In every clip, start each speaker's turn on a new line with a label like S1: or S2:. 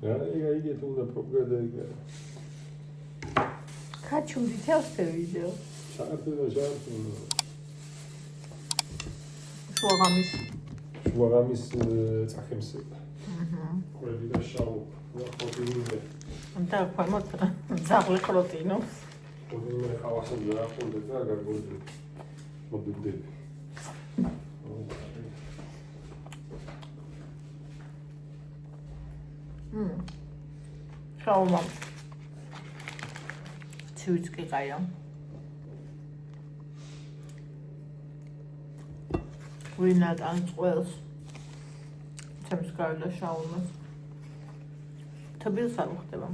S1: იგი თუ და პროგრესია.
S2: Хочу сейчас это видео.
S1: შუაღამის წახემსება. ყველი და შაუ ვახოდინე.
S2: და ქვემოთ ზაღლი პროტეინობს.
S1: ოდინე ხავასო დაახონდა და გარგოდი. მოდიდები.
S2: შაუმა. ცივიც კი ყაია. ვინად ან წველს ჩემს გარდა შაუმას თბილს არ უხდება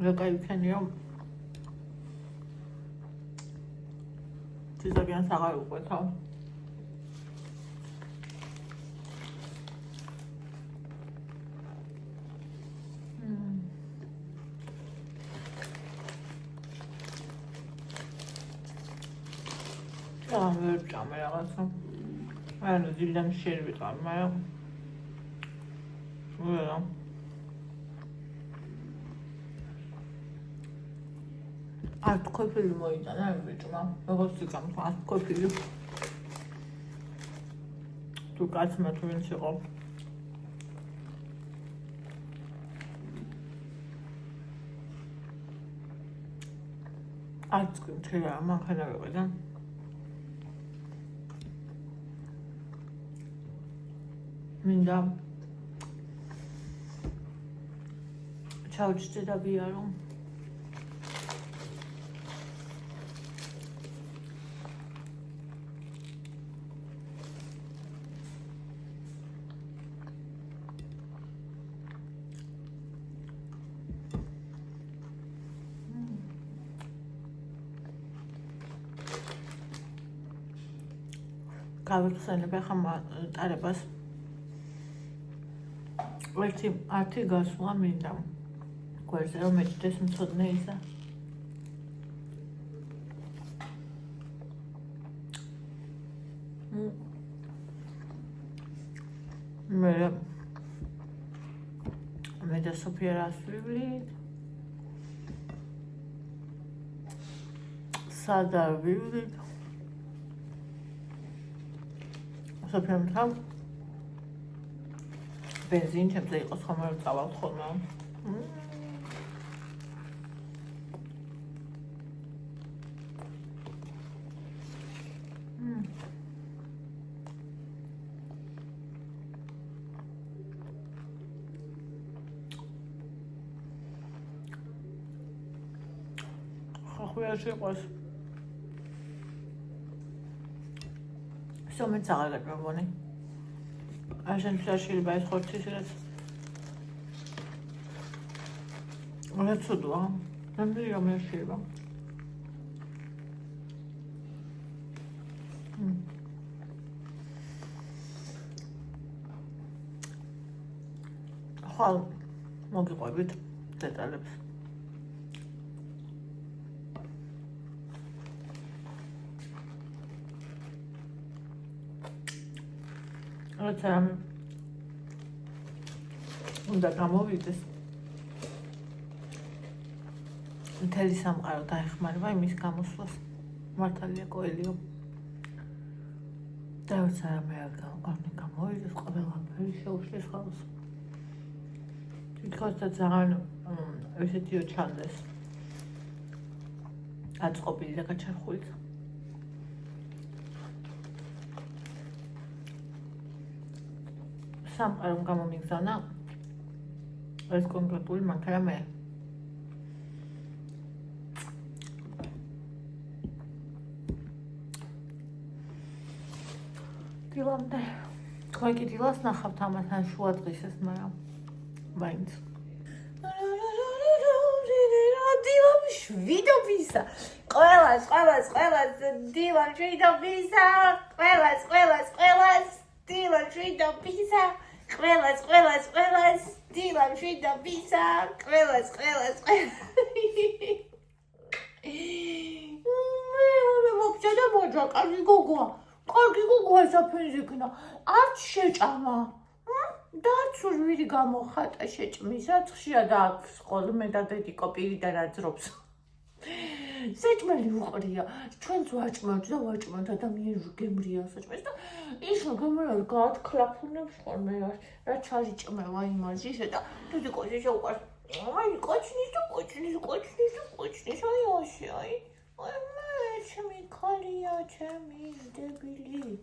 S2: რეკაიქენიო თიზაგიანს აღარ უყვეთა ვერ ჭამე რაღაცა. ანუ დილიდან შენ ვიყავ, მაგრამ ვერა. ათ კოფილი მოიტანა ბიჭმა. როგორც იქამ ათ კოფილი. თუ კაცმა თუ ვინც იყო. ათ კეთია, მანქანა ვიყიდა. მინდა ჩავჭდე და ვიარო გავიხსენებ ახლა ტარებას ერთი 10 გასვლა მინდა გვერდზე რომ მეჭდეს მწოდნე ისა მე და სოფია რას ვივლით სადა ვივლით სოფია მთამ бензин ჩემზე იყოს ხომ არ წავალ ხოლმე. ხოხია შეყვას. სომეც აღარ გაგვგონი. Așa შეიძლება ეს ხორცის რაც ცუდაა. ნამდვილი რომ შეიძლება. ხალ მოგიყვებით დეტალებს. როცა უნდა გამოვიდეს მთელი სამყარო დაეხმარება იმის გამოსვლას მართალია კოელიო და როცა მე გამოვიდეს ყველაფერი შეუშლის ხალხს თვითონ ძალიან ესეთიო ჩანდეს აწყობილი და გაჩერხული სამყარომ გამომიგზავნა ეს კონკრეტული მანქანა მე დილამდე თქვენ კი დილას ნახავთ ამასთან შუა დღისას მაგრამ მაინც დილამ შვიდობისა ყველას დილამ შვიდობისა ყველას დილამ შვიდობისა ყველას დილამ შვიდობისა ყველას გაიჭაჭა, კარგი გოგოა. კარგი გოგოა საფენზიკნა. არც შეჭამა. დარც ვირი გამოხატა შეჭმისა, ხშია და აქვს ხოლმე და დედიკო პირიდან აძრობს. საჭმელი უყრია. ჩვენც ვაჭმევთ და ვაჭმევთ ადამიანს გემრია საჭმელს და ისო გემრია გაათქლაფუნებს ხოლმე რაც არიჭმევა იმას ისე და დედიკო ისე უყარს. აი კოჩნის და კოჩნის აი ოში აი მე ჩემი ქალია ჩემი დებილი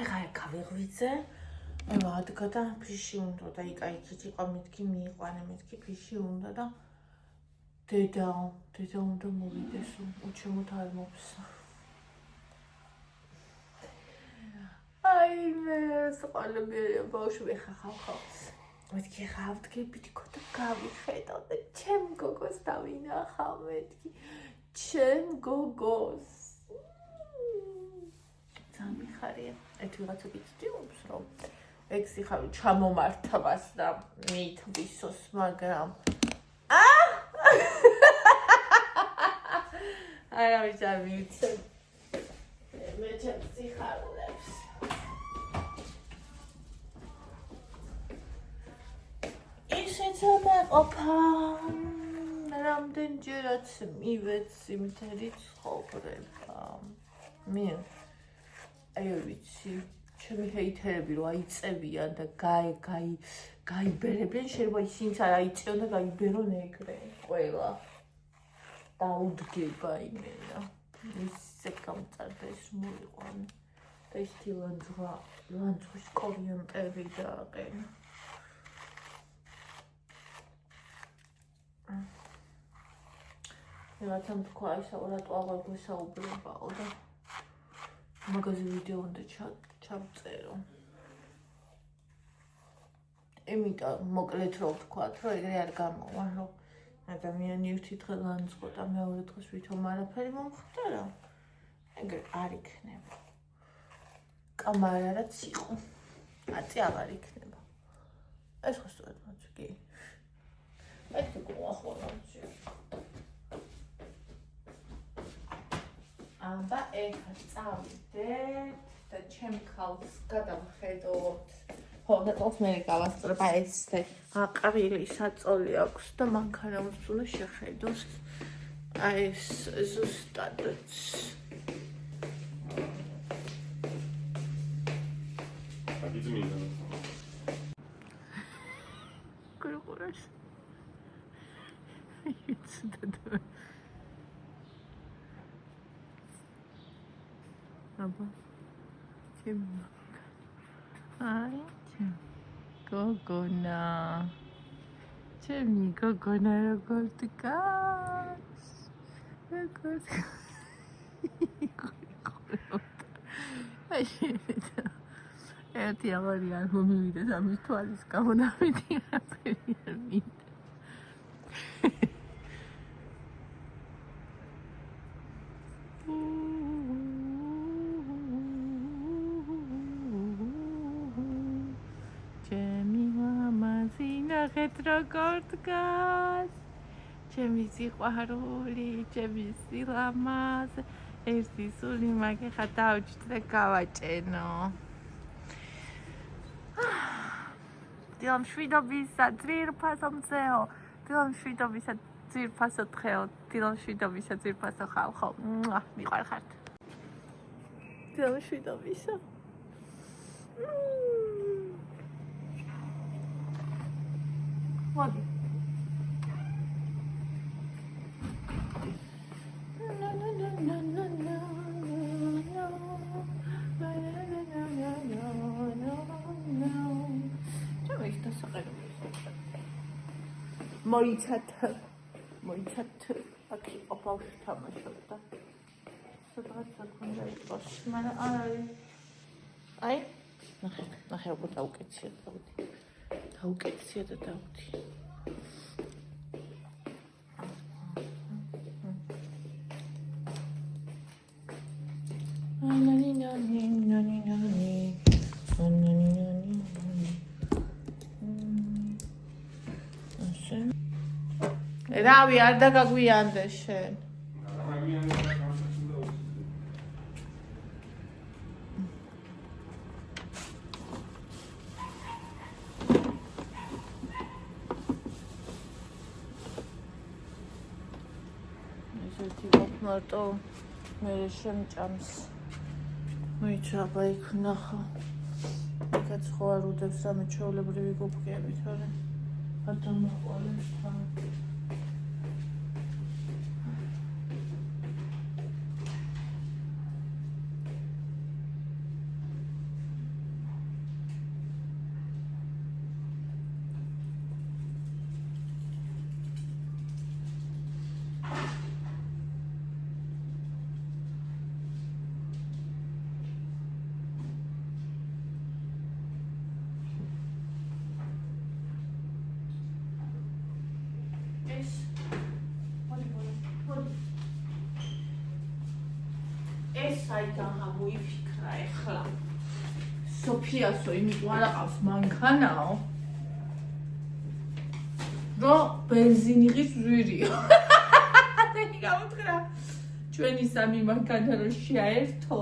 S2: ეხა გავიღვიძე ვადგა და ფიში უნდა და იქით იყო მეთქი მიიყვანე მეთქი ფიში უნდა და დედა უნდა მოვიდეს უჩემოთ არ მოფსა აი მე სყალები ბავშვი ხახავ მეთქი ხავდგებით ქოთა გავიხედავ და ჩემ გოგოს დავინახავ მეთქი ჩემ გოგოს სამიხარია ეს ვიღაცა გიცდიობს რომ ექსი ხავი ჩამომართვას და მითვისოს მაგრამ არა ვიცი ვიცი მე ჩემ სიხარულებს მეყოფა რამდენჯერაც მივეცი მთელი ცხოვრება მე აი ვიცი ჩემი ჰეითერები რო აიწევიან და გაიბერებენ შეიძლება ისინიც არ აიწევენ და გაიბერონ ეგრე ყველა დაუდგება იმენა ისე გამწარდა ის მოიყვანე და ის ლანძღვის კორიენტები დააყენა რატომ თქვა ისე რატო აღარ გვესაუბრებაო და მაგაზე ვიდეო უნდა ჩავწერო იმიტომ მოკლედ რო ვთქვათ რომ ეგრე არ გამოვა რომ ადამიანი ერთი დღე ლანძღვა და მეორე დღეს ვითომ არაფერი მომხდარა ეგრე არ იქნება კამარა რაც იყო აწი აღარ იქნება ეს ხო სწორად მოწგი ეს გოახონოჩი აბა ეხა წავიდეთ და ჩემ ხალხს გადავხედოთ ხო და თავს მე გავასწრება ეს აყრილი საწოლი აქვს და მანქანას უნდა შეხედოს აი ეს ზუსტადაც
S1: აგიძმინდა
S2: გურგურას იცოდა აბა ჩემი აი გოგონა ჩემი გოგონა როგორ დგას როგორ ერთი აღარი არ მომივიდეს ამის თვალის გამო და მეტი არაფერი არ მინდა ნახეთ როგორ დგას ჩემი სიყვარული ჩემი სილამაზე ერთი სული მაგ ხა დავჭდე გავაჭენო დილამშვიდობისა ძვირფასო მზეო დილამშვიდობისა ძვირფასო დღეო დილამშვიდობისა ძვირფასო ხალხო მიყვარხართ დილამშვიდობისა მოდი მოიცათ აქ იყო ბავშვი თამაშობდა სადღაც აქონდა იყოს მაგრამ არ არის აი ნახე როგორ დაუკეცია დაუკეცია და დავუდი რავი არ დაგაგვიანდეს შენ ესეთი მარტო მე შემჭამს. მოიცა აბა იქ ნახა. იქაც ხო არ უდევს ამე ჩვეულებრივი გუფკები, თორე ბატონ მოყოლებს თან. ეს საიდან გამოიფიქრა ეხლა სოფიასო იმიტომ არ აყავს მანქანაო რომ ბენზინიღის ზვირიო დენი გამოთხრა ჩვენი სამი მანქანა რომ შეაერთო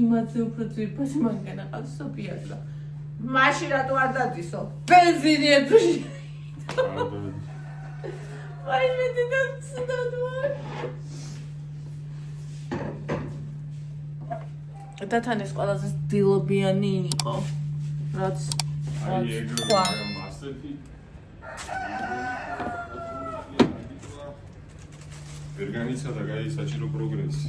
S2: იმაზე უფრო ძვირფასი მანქანა ყავს სოფიასო მაშინ რატო არ დადისო ბენზინი ეძუში აი მე დედაცდადვარ და თან ეს ყველაზე დილობიანი იყო რაც
S1: აი ეგრე მასეთი ვერგანიცა და გაი საჭირო პროგრესი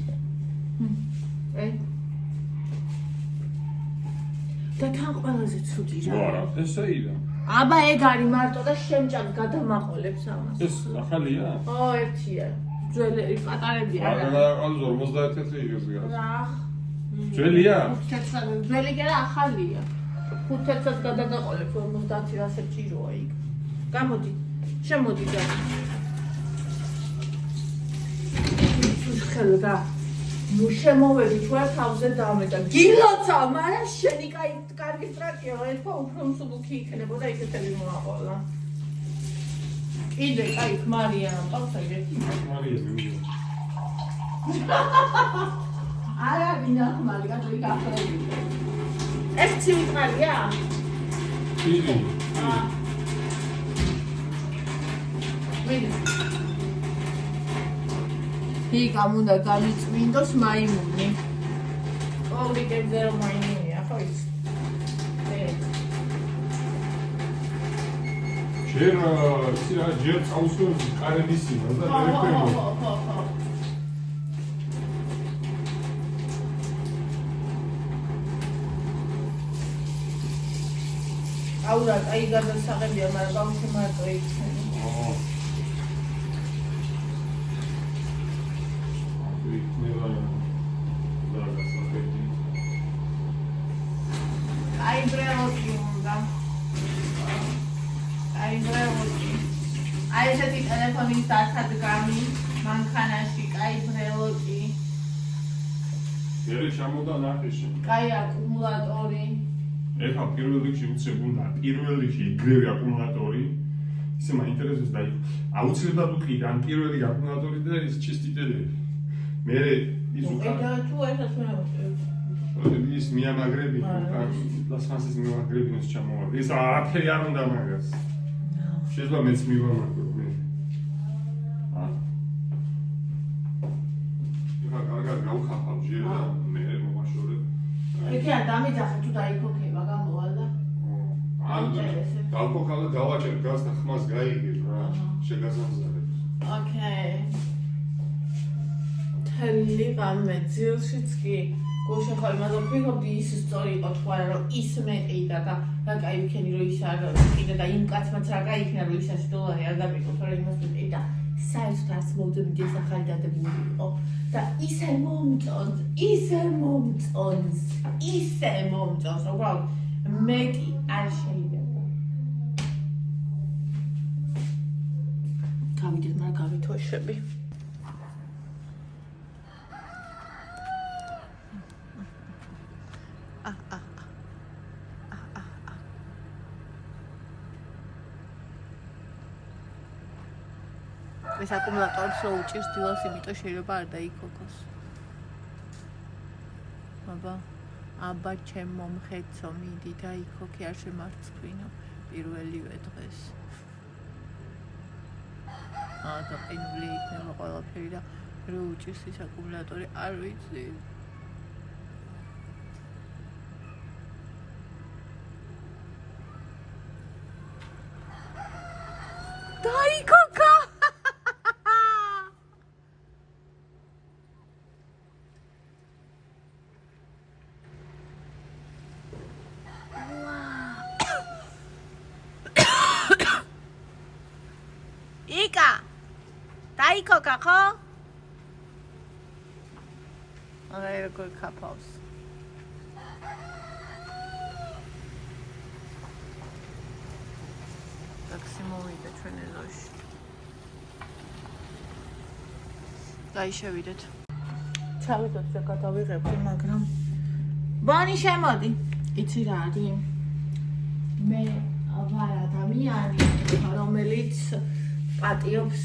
S2: და თან ყველაზე ცუდი რა
S1: არა ესეია
S2: აბა ეგ არის მარტო და შემჭამს გადამაყოლებს ამას
S1: ეს ახალია
S2: ო ერთია ძველი პატარებია
S1: არა რაღაც 51 იგივე
S2: რა
S1: ძველია?
S2: ძველი კი არა ახალია. 5-ს გადადაყოლებს 50 რასე ჭიროა იქ. გამოდი. შემოდი და. ხელ და. ნუ შემოვედი თქვენ თავზე დამე და გილოცა, მაგრამ შენი კარგი სტრატია რა ეთქვა უფრო მსუბუქი იქნებოდა ისეთები მოაყოლა. კიდე კაი ხმარია ამბავს ეგეთი.
S1: ხმარია მივიდა.
S2: არა ვინა ხმარი გაჭრი გახრები. ეს ცივი ხმარია?
S1: ცივი.
S2: ვინა. იქამ უნდა გამიწმინდოს მაიმუნი. ყოველგებზე რომ მაიმუნია, ხო იცი?
S1: ჯერ წაუსვებს კარების იმას და მე ვქენო.
S2: ხო. აურა, აი გადასაღებია, მაგრამ ბავშვი მარტო იქნება. აი ბრელოთი უნდა. აი ესეთი ტელეფონის დასადგამი მანქანაში, კაი ბრელოთი.
S1: მე შემოდა ნახეში.
S2: კაი აკუმულატორი.
S1: ეხლა პირველ რიგში უცებ უნდა პირველ რიგში ეგრევე აკუმულატორი ისე მაინტერესებს და აუცილებლად უკიდა ან პირველი აკუმულატორი და ის ჩისტიტელი მე ის უკან
S2: და თუ ერთად მე
S1: ის მიამაგრები ლასფანსის მიამაგრები ის ჩამოვარდი ის არაფერი არ უნდა მაგას შეიძლება მეც მივამაგრო მე ეხლა კარგად გავხახავ ჯერ და მე მომაშორებ
S2: ეკა დამიძახე თუ დაიქოქება გამოვალ და
S1: ან დავქოქალ და დავაჭერ გას და ხმას გაიგებ რა შეგაზამზადებ
S2: ოკეი თელი გამე ძილშიც კი გუშინ ხარ მაგრამ ვფიქრობდი ის სწორი იყო თქვა რომ ის მეყიდა და რა კაი ვიქენი რომ ის არ ყიდა და იმ კაცმაც რა კაი იქნა რომ ისაში დოლარი არ დამიყო თორე იმას მეყიდა საერთოდ მოძებნდი სახალი დადებული იყო და ისე მომწონს უბრალოდ მეტი არ შეიძლება გავიდეთ მაგრამ გავითოშები ეს აკუმულატორს რო უჭირს დილას, იმიტომ შეიძლება არ დაიქოქოს. აბა ჩემო მომხეცო, მიდი დაიქოქი, არ შემარცხვინო პირველივე დღეს. გაყინული იქნება ყველაფერი და რო უჭირს ის აკუმულატორი არ ვიცი. დაიკოკა! იკა! დაიკოკა ხო? აი როგორ ქაფავს. ტაქსი მოვიდა ჩვენ ეზოში. გაიშევიდეთ. ჩავიდოთ და გადავიღებდი, მაგრამ ბანი შემოდი. იცი რა არის? მე ვარ ადამიანი, რომელიც პატიობს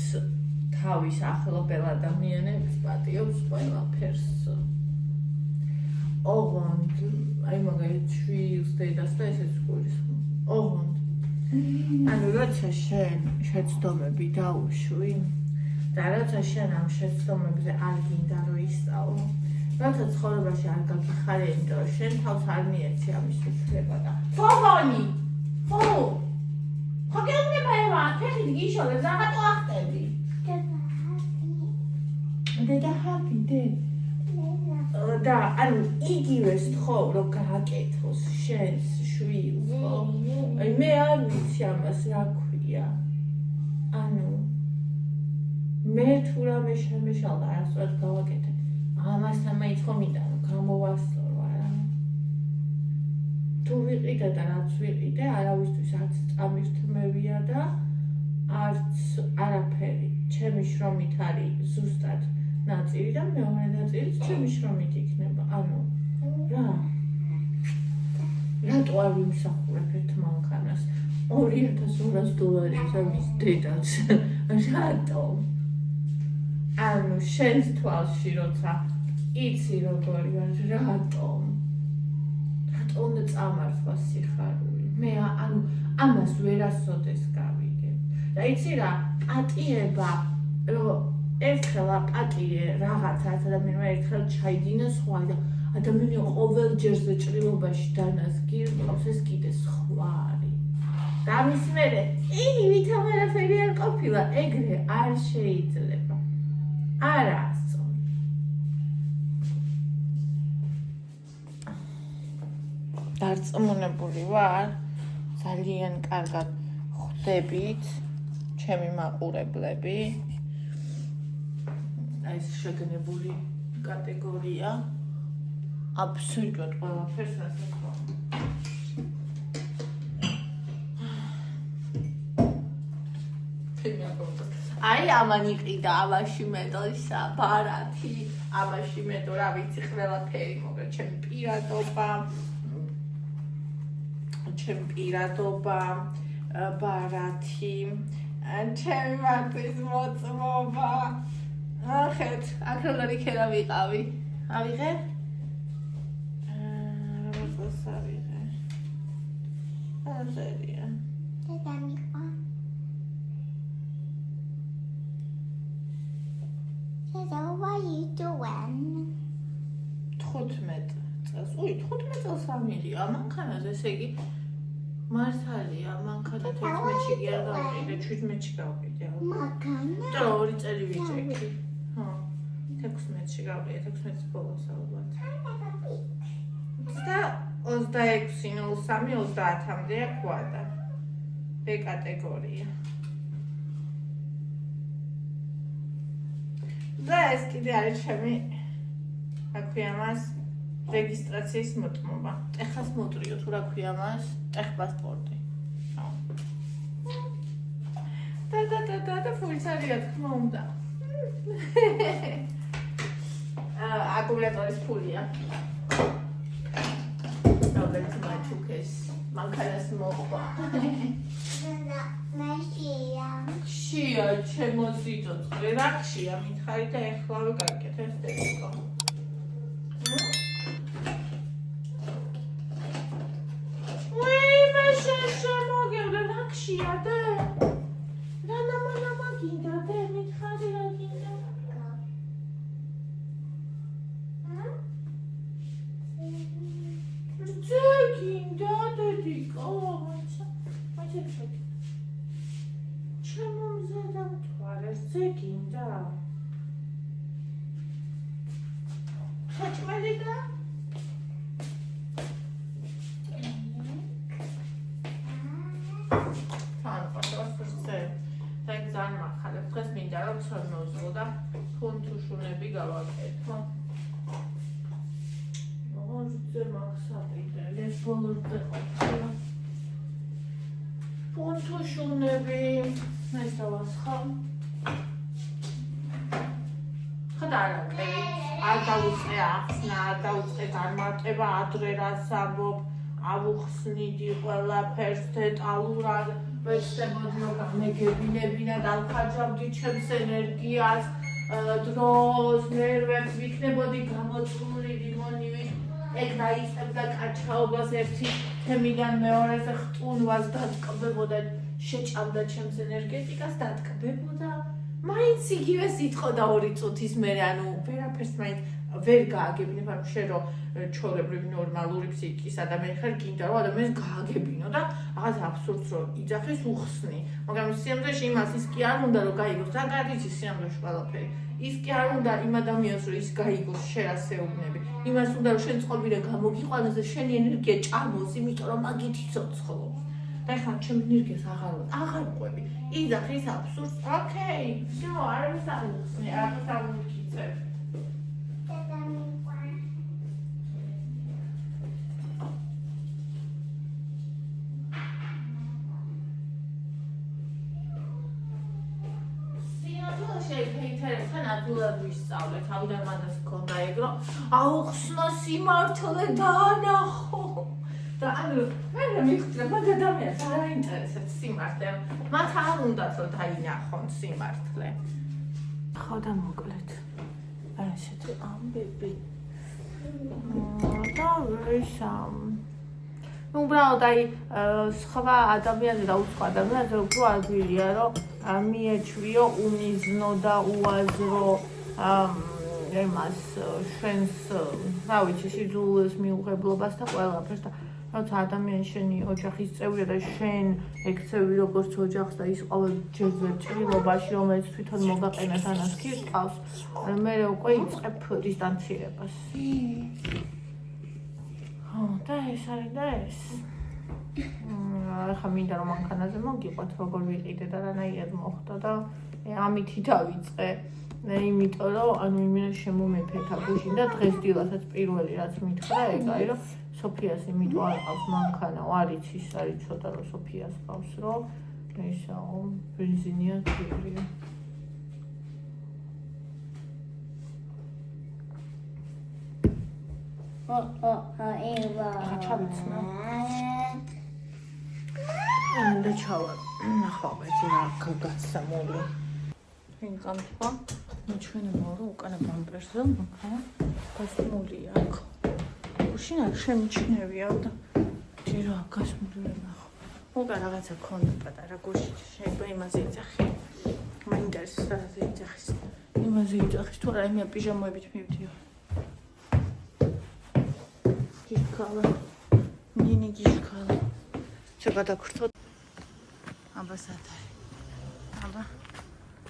S2: თავის ახლობელ ადამიანებს, პატიობს ყველაფერს. ოღონდ, აი მაგალითად შვილს დედას და ესეც გულისხმობს. ოღონდ ანუ როცა შენ შეცდომები დაუშვი და როცა შენ ამ შეცდომებზე არ გინდა რომ ისწავლო, როცა ცხოვრებაში არ გაგიხარე, იმიტომ რომ შენ თავს არ მიეცი ამის უფლება და ფონი! ხო! ხო გეუბნება ევა, თეთრი გიშოლებს, რაღაცო ახტები. დედა ჰაპი. და ანუ იგივეს თხოვ რომ გააკეთოს შენს შვილს, ხო? აი მე არ ვიცი ამას რა ქვია. ანუ მე თუ რამე შემეშალდა არასდროს გავაკეთე. ამასთან მაინც ხომ მინდა რომ გამოვასწორო არა. თუ ვიყიდე და რაც ვიყიდე, არავისთვის არც წამირთმევია და არც არაფერი. ჩემი შრომით არის ზუსტად ნაწილი და მეორე ნაწილიც ჩემი შრომით იქნება. ანუ რა? რატო არ ვიმსახურებ ერთ მანქანას? $2200 ამის დედაც. რატო? ანუ შენს თვალში როცა იცი როგორი ვარ, რატომ? რატო უნდა წამართვა სიხარული? მე ანუ ამას ვერასოდეს გავიგებ. და იცი რა, პატიება რომ ერთხელ აპატიე რაღაცას ადამიანმა ერთხელ ჩაიდინა სხვა და ადამიანი ყოველ ჯერზე ჭრილობაში დანას გირყავს, ეს კიდე სხვა არის. და ამის მერე იგი ვითომ არაფერი არ ყოფილა, ეგრე არ შეიძლება. არა სწორი. დარწმუნებული ვარ, ძალიან კარგად ხვდებით ჩემი მაყურებლები. ეს შეგნებული კატეგორია აბსოლუტურად ყველაფერს ასახავს. აი ამან იყიდა ამაში მეტოისა ბარათი, ამაში მეტო რა ვიცი ყველაფერი, მაგრამ ჩემი პირადობა, ბარათი, ჩემი მართვის მოწმობა. ახეთ, აქ როგორი ქერა ვიყავი. ავიღე? რაღაცას ავიღე. აზერია.
S3: დედა მიყვა. Dada, what are you doing?
S2: 15 წელს. 15 წელს ამირია მანქანაზე, ესე იგი მართალია, მანქანა 11-ში კი არ გავყიდე, 17-ში გავყიდე.
S3: მანქანა?
S2: და 2 წელი ვიჭექი. ხო. 16-ში გავყიდე, 16-ის ბოლოს ალბათ. და 26.03.30-მდე აქვდა. B კატეგორია. და ეს კიდე არის ჩემი, რა ქვია მას, რეგისტრაციის მოწმობა. ტეხას მოტრიო თუ რა ქვია მას, ტეხპასპორტი. და ფულიც არია თქმა უნდა. აკუმულატორის ფულია. რომელიც მაჩუქეს, მანქანას მოყვა.
S3: Dada, მეშია.
S2: ხშია, ჩემო სიცოცხლე, რა ხშია, მითხარი და ეხლავე გაკეთე ეს ტექნიკა. მოგევდა რა ხშია და რა ნამა გინდა და შუნები გავაკეთო. ორზე მაქსაკიდე, ეს ბოლოდზე ყოფილა. პონთო შუნები, ეს დავასხავ. ხოდა არ დავუწყე ახსნა, არ დავუწყე წარმატება, ადრე რას ამბობ, ავუხსნიდი ყველაფერს დეტალურად, ვეცდებოდი რომ გამეგებინებინა, დავხარჯავდი ჩემს ენერგიას, დროს, ნერვებს, ვიქნებოდი გამოწვეული limონივით, ეგ დაიწყებდა კაჩაობას ერთი თემიდან მეორეზე ხტუნვას დატკბებოდა, შეჭამდა ჩემს ენერგეტიკას, დატკბებოდა. მაინც იგივე სიტყოდა 2 წუთის მერე, ანუ ვერაფერს მაინც ვერ გააგებინებ, ანუ შენ რომ ჩვეულებრივი ნორმალური ფსიქიკის ადამიანი ხარ, გინდა რომ ადამიანს გააგებინო და რაღაც აბსურდს რომ იძახის უხსნი. მაგრამ სიამოვნებაში იმას ის კი არ უნდა რომ გაიგოს, რა გარდიცის სიამოვნებაში ყველაფერი. ის კი არ უნდა იმ ადამიანს რომ ის გაიგოს, შენ ასე უბნები. იმას უნდა რომ შენ წყობილე გამოგიყვანოს და შენი ენერგია ჭამოს, იმიტომ რომ მაგით იცოცხლობს. და ეხლა ჩემ ენერგიას აღარ ყვები. იძახის აბსურდს. ოკეი, всё, არის არ უხსნი, არაფერს არ მოგიწევ.
S3: დედა მიყვარს.
S2: შეიფეითერებთან ადვილად ვისწავლე, თავიდან მანდას მქონდა ეგ, რომ აუხსნა სიმართლე დაანახო. და ანუ მე მიხდე, მაგ ადამიანს არ აინტერესებს სიმართლე, მათ არ უნდათ რომ დაინახონ სიმართლე. ხო და მოკლედ, ესეთი ამბები. და ვისამ. ну უბრალოდ აი სხვა ადამიანზე და უცხო ადამიანზე უფრო ადვილია რომ მიეჩვიო უნიზნო და უაზრო ემას შენს რა ვიცი სიძულვილის მიუღებლობას და ყველაფერს და როცა ადამიანი შენი ოჯახის წევრია და შენ ექცევი როგორც ოჯახს და ის ყოველ ჯერზე ჭრილობაში რომელიც თვითონ მოგაყენებს ანას ქირწყავს მე უკვე იწყებ დისტანცირებას და ეს არის და ეს. ახლა მინდა რომ მანქანაზე მოგიყვათ როგორ ვიყიდე და რანაირად მოხდა და ამითი დავიწყე. იმიტომ რომ ანუ იმენა შემომეფეთა გუშინ და დღეს დილასაც პირველი რაც მითხრა ეგ არის რომ სოფიას იმიტომ არ ყავს მანქანა, არ იცი ის არის ცოტა რომ სოფიას ყავს რომ ისაო ბენზინია ძვირია. ჩავიცნა. და ჩავა. ნახავ ერთი რა გასამული. ინგამთვა. ჩვენ მორო უკანა ბამპერზე მაგრამ გასმულია აქ. უშინ არ შემიჩნევია და ჯერ რა გასმულია ნახო. მოგა რაღაცა ქონდა პატარა გუში შეიძლება იმაზე იძახი. მაინტერესებს რა იძახის. იმაზე იძახის თუ არა იმია პიჟამოებით მივდიო. გიშკალა. ნინი გიშკალა. გადაგვრთო აბასადარი.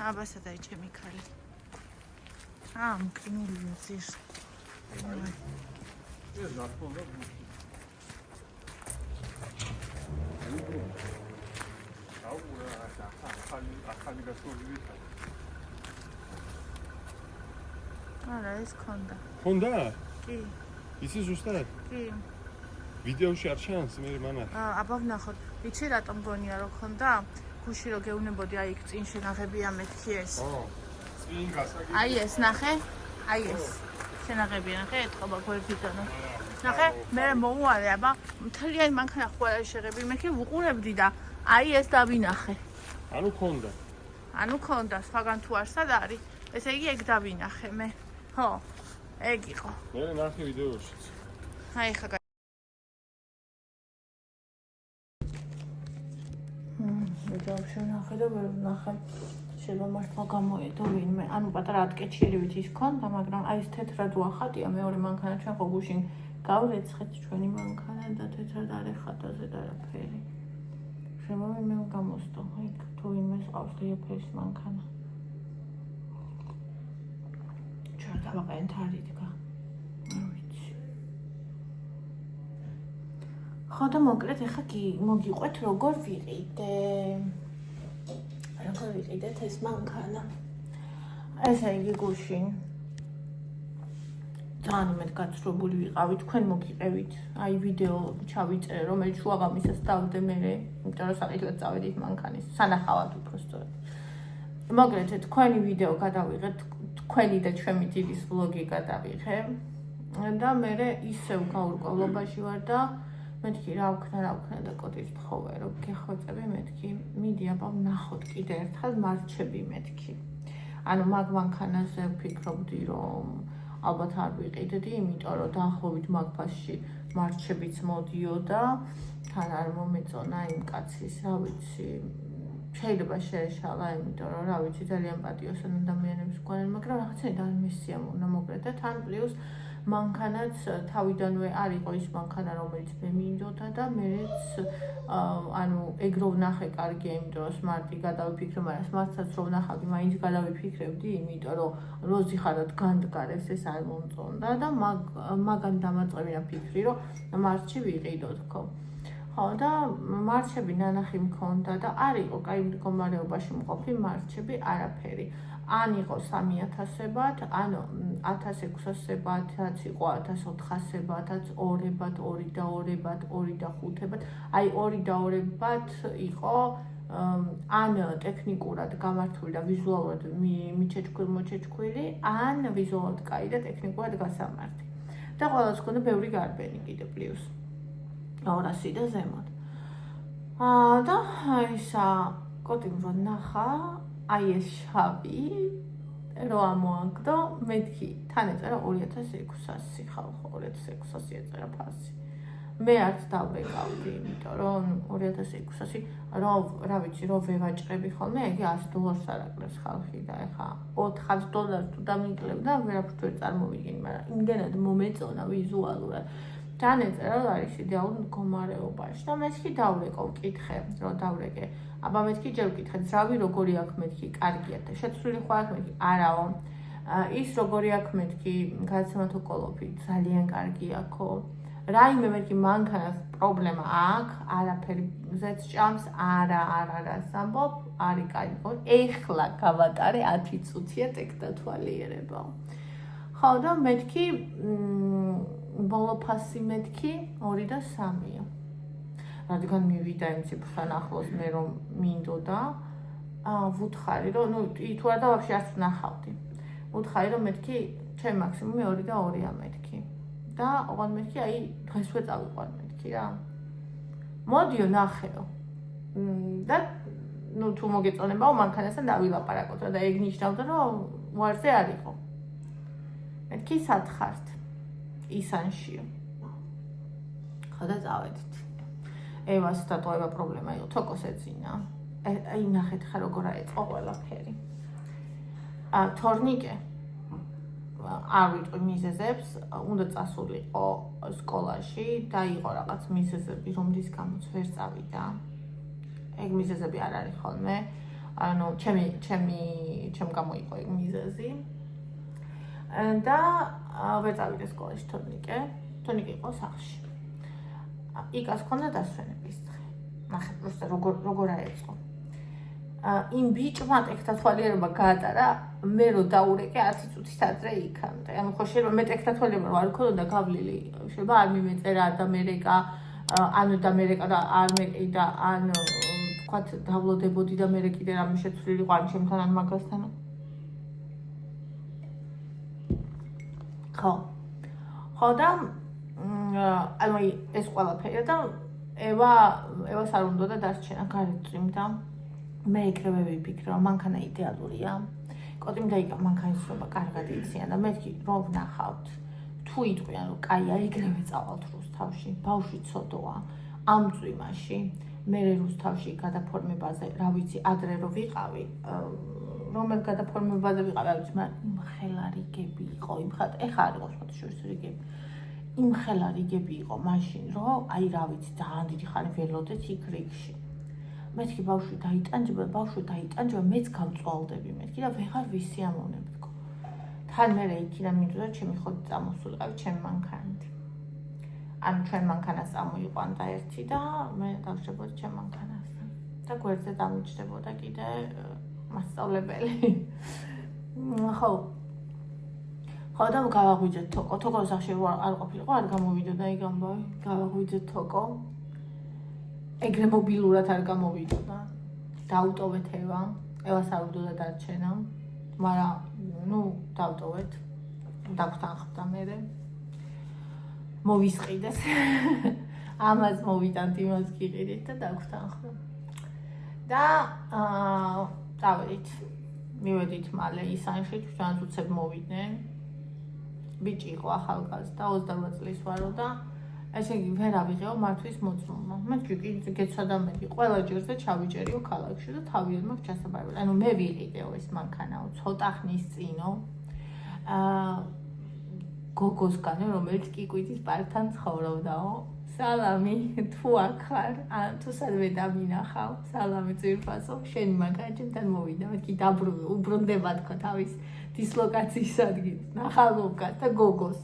S2: აბასადარი ჩემი ქალი. მკრინული მზის. ეს ნახონდა. ახალი გასული. არა ეს ქონდა. ქონდა? კი. ისი ზუსტად? კი. ვიდეოში არ ჩანს მე მანახ. აბა ვნახოთ. იცი რატომ გონია რომ ქონდა? გუში რო გეუნებოდი აი იქ წინ შენაღებია მეთქი ეს. წინ გასაგები. აი ეს ნახე? აი ეს. შენაღებია ნახე? ეთყობა გვერდიდანო. ნახე? მე მოუარე აბა მთლიანი მანქანა ყველა შეღები მე კი ვუყურებდი და აი ეს დავინახე. ანუ ქონდა. ანუ ქონდა, სხვაგან თუ არ სად არის? ესე იგი ეგ დავინახე მე. ხო. ეგ იყო. მე ნახე ვიდეოშიც. აი ხა ვიდეოში ნახე და ვერ ვნახე. შეიძლება მართლა გამოედო ვინმე. ანუ პატარა ატკეჩილივით ის ქონდა, მაგრამ აი ეს თეთრად უახატია მეორე მანქანა ჩვენ ხო გუშინ გავრეცხეთ ჩვენი მანქანა და თეთრად არ ეხატა ზედ არაფერი. შეიძლება ვინმე გამოსტო. აი თუ ვინმე ყავს ღია მანქანა. ჩვენ დავაყენთ არიდგა. ხო და მოკლედ ეხა მოგიყვეთ როგორ ვიყიდე. როგორ ვიყიდეთ ეს მანქანა. ესე იგი გუშინ ძალიან იმედ გაცრუებული ვიყავი, თქვენ მოგიყევით, აი ვიდეო ჩავიწერე, რომელიც შუაღამისას დავდე მე, იმიტომ რომ საკითხად წავედით მანქანის, სანახავად უბრალოდ. მოგეთ თქვენი ვიდეო გადავიღეთ, თქვენი და ჩემი დილის ვლოგი გადავიღე და მე ისევ გაურკვევლობაში ვარ და მეთქი რა ვქნა და კოტის თხოვე რომ გეხვეწები მეთქი მიდი აბა ვნახოთ კიდე ერთხელ მარჩები მეთქი. ანუ მაგ მანქანაზე ვფიქრობდი რომ ალბათ არ ვიყიდდი, იმიტომ რომ დაახლოებით მაგ ფასში მარჩებიც მოდიოდა, თან არ მომეწონა იმ კაცის, რა ვიცი, შეიძლება შეეშალა, იმიტომ რომ რა ვიცი, ძალიან პატიოსან ადამიანებს გვანენ, მაგრამ რაღაცნაირად არ მესიამოვნა მოკლედ და თან პლუს მანქანაც თავიდანვე არ იყო ის მანქანა, რომელიც მე მინდოდა და მეც ანუ ეგ რო ვნახე კარგია, იმიტომ რომ სმარტი გადავიფიქრე, მაგრამ სმარტსაც რო ვნახავდი, მაინც გადავიფიქრებდი, იმიტომ რომ როზი ხარად განდგარეს ეს არ მომწონდა და მაგან დამაწევინა ფიქრი, რომ მარჩი ვიყიდოთ ხო. ხო და მარჩები ნანახი მქონდა და არ იყო კაი მდგომარეობაში მყოფი მარჩები არაფერი. ან იყო 3000-ებად, ან 1600-ებადაც იყო, 1400-ებადაც, 2-ებად, 2 და 2-ებად, 2 და 5-ებად. აი 2 და 2-ებად იყო ან ტექნიკურად გამართული და ვიზუალურად მიჩეჩქვილი, ან ვიზუალურად კაი და ტექნიკურად გასამართი. და ყველას ჰქონდა ბევრი გარბენი კიდე პლუს 200 და ზემოთ. და ისა კოტიმ რო ნახა აი ეს შავი რო ამოაგდო მეთქი თან ეწერა 2600 ხალხო 2600 ეწერა ფასი მე არც დავეკავდი იმიტომ რომ 2600 რა ვიცი რო ვევაჭრები ხოლმე ეგ $100 არაკლებს ხალხი და ეხა $400 თუ დამიკლებ და ვერაფრით ვერ წარმოვიდგინე მაგრამ იმდენად მომეწონა ვიზუალურად თან ეწერა რომ არის იდეალურ მდგომარეობაში და მეთქი დავრეკო ვკითხე რომ დავრეკე აბა მეთქი ჯერ ვკითხე ძრავი როგორი აქვს მეთქი კარგია და შეცვლილი ხო აქვს მეთქი არაო ის როგორი აქვს მეთქი გადაცემათო კოლოფი ძალიან კარგია ხო რაიმე მეთქი მანქანას პრობლემა აქვს არაფერი ზეც ჭამს არა სამბობ არის კაი ხო ეხლა გავატარე 10 წუთია ტექნათვალიერება ხო და მეთქი ბოლო ფასი მეთქი 2 და 3-ია რადგან მივიდა იმ ციფრთან ახლოს მე რომ მინდოდა ვუთხარი რომ ნუ თუ არა და ვაფშე არც ნახავდი ვუთხარი რომ მეთქი ჩემი მაქსიმუმი 2 და 2-ია მეთქი და ოღონდ მეთქი აი დღესვე წავიყვან მეთქი რა მოდიო ნახეო და ნუ თუ მოგეწონებაო მანქანასთან დავილაპარაკოთ და ეგ ნიშნავდა რომ უარზე არ იყო მეთქი სათხართ ისანშიო ხო და წავედით ევას დატოვება პრობლემა იყო თოკოს ეძინა აი ნახეთ ხა როგორ აეწყო ყველაფერი თორნიკე არ ვიტყვი მიზეზებს უნდა წასულიყო სკოლაში და იყო რაღაც მიზეზები რომლის გამოც ვერ წავიდა ეგ მიზეზები არ არის ხოლმე ანუ ჩემ გამოიყო ეგ მიზეზი და ვერ წავიდა სკოლაში თორნიკე იყო სახლში იკას ქონდა დასვენების დღე. ნახეთ просто როგორ აეწყო. იმ ბიჭმა ტექნათვალიერება გაატარა, მე რო დაურეკე 10 წუთით ადრე იქამდე. ანუ ხო შეიძლება მე ტექნათვალიერება არ ქონოდა გავლილი, შეიძლება არ მიმეწერა და მერეკა, ანუ და მერეკა და არ მეკიდა, ან ვთქვათ დავლოდებოდი და მერე კიდე რამე შეცვლილიყო ან ჩემთან ან მაგასთან. ხო და ანუ ეს ყველაფერი და ევას არ უნდა და დასჩენა გარეთ წვიმდა მე ეგრევე ვიფიქრე რომ მანქანა იდეალურია კოტიმ დაიკა მანქანის ცნობა კარგად იციან და მეთქი რომ ვნახავთ თუ იტყვიან რომ კაია ეგრევე წავალთ რუსთავში ბავშვი ცოდოა ამ წვიმაში მე რუსთავში გადაფორმებაზე რა ვიცი ადრე რო ვიყავი რომელ გადაფორმებაზე ვიყავი რა ვიცი მაგრამ იმხელა რიგები იყო იმხატ ეხა არ იყო შორის რიგები იმხელა რიგები იყო მაშინ რომ აი რა ვიცი ძალიან დიდი ხანი ველოდეთ იქ რიგში მეთქი ბავშვი დაიტანჯება მეც გამწვალდები მეთქი და ვეღარ ვისიამოვნებ თქო თან მე იქიდან მინდოდა ჩემი ხოდი წამოსულიყავი ჩემ მანქანით ან ჩვენ მანქანას წამოიყვან და ერთი და მე დავშრებოდი ჩემ მანქანასთან და გვერდზე დამიჯდებოდა კიდე მასწავლებელი ხო და გავაღვიძეთ თოკო. თოკო სახში არ ყოფილიყო, არ გამოვიდოდა იქ ამბავი. გავაღვიძეთ თოკო. ეგრე მობილურად არ გამოვიდოდა. დავტოვეთ ევას არ უდოდა დარჩენა. მაგრამ ნუ დავტოვეთ. დაგვთანხმდა მერე. მოვისყიდეს. ამას მოვიტანთ, იმას გიყიდით და დაგვთანხმდა. და წავედით. მივედით მალე ისანში, ჩვენც უცებ მოვიდნენ. ბიჭი იყო ახალგაზრდა, 28 წლის ვარო და ესე იგი ვერ ავიღეო მართვის მოწმობა. მე კი გეცადა მეტი. ყველა ჯერზე ჩავიჭერიო ქალაქში და თავი არ მაქვს ჩასაბარებელი. ანუ მე ვიყიდეო ეს მანქანაო, ცოტა ხნის წინო. გოგოსგან, რომელიც კიკვიტის პარკთან ცხოვრობდაო. სალამი, თუ აქ ხარ, თუ სადმე დამინახავ, სალამი ძირფასო, შენი მანქანა ჩემთან მოვიდა, მეთქი უბრუნდება თქო თავის დისლოკაციის ადგილს, ნახალობგად და გოგოს.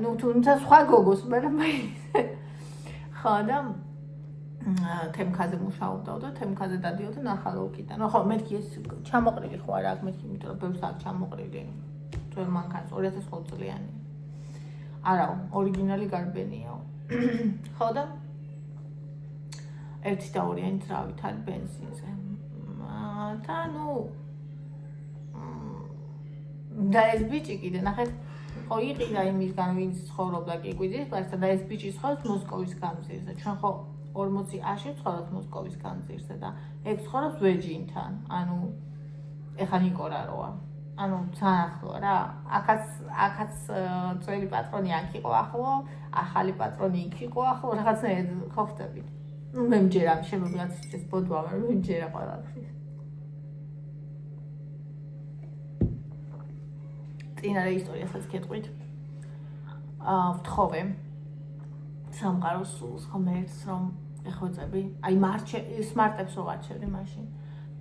S2: ნუ თუმცა სხვა გოგოს, მაგრამ ხო და თემქაზე მუშაობდაო და თემქაზე დადიოდა ნახალობკიდან. ხო, მეთქი ეს ჩამოყრილი ხო არა აქ მეთქი, იმიტომ რომ ბევრს აქ ჩამოყრილი. ძველ მანქანას 2005 წლიანი. არაო, ორიგინალი გარბენიაო. ხო და 1 და 2 ენტრავით არის ბენზინზე. და ნუ და ეს ბიჭი კიდე ნახეთ, ხო იყიდა იმისგან, ვინც ცხოვრობდა კიკვიძის პარკთან და ეს ბიჭი ცხოვრობს მოსკოვის გამზირზე. ჩვენ ხო 40-აში ვცხოვრობთ მოსკოვის გამზირზე და ეგ ცხოვრობს ვეჯინთან. ანუ ეხა ნიკორაროა. ანუ საახლო რა, აქაც ძველი პატრონი აქ იყო ახლო, ახალი პატრონი იქ იყო ახლო, რაღაცნაირად ხო ხდებით. ნუ მე მჯერა, შემოგვიღაც ეს ბოდვა, მაგრამ მე მჯერა ყველაფრის. წინარე ისტორიასაც გეტყვით. ვთხოვე სამყაროს სულს ხომ ერთს რომ ეხვეწები, აი სმარტებს რო ვარჩევდი მაშინ.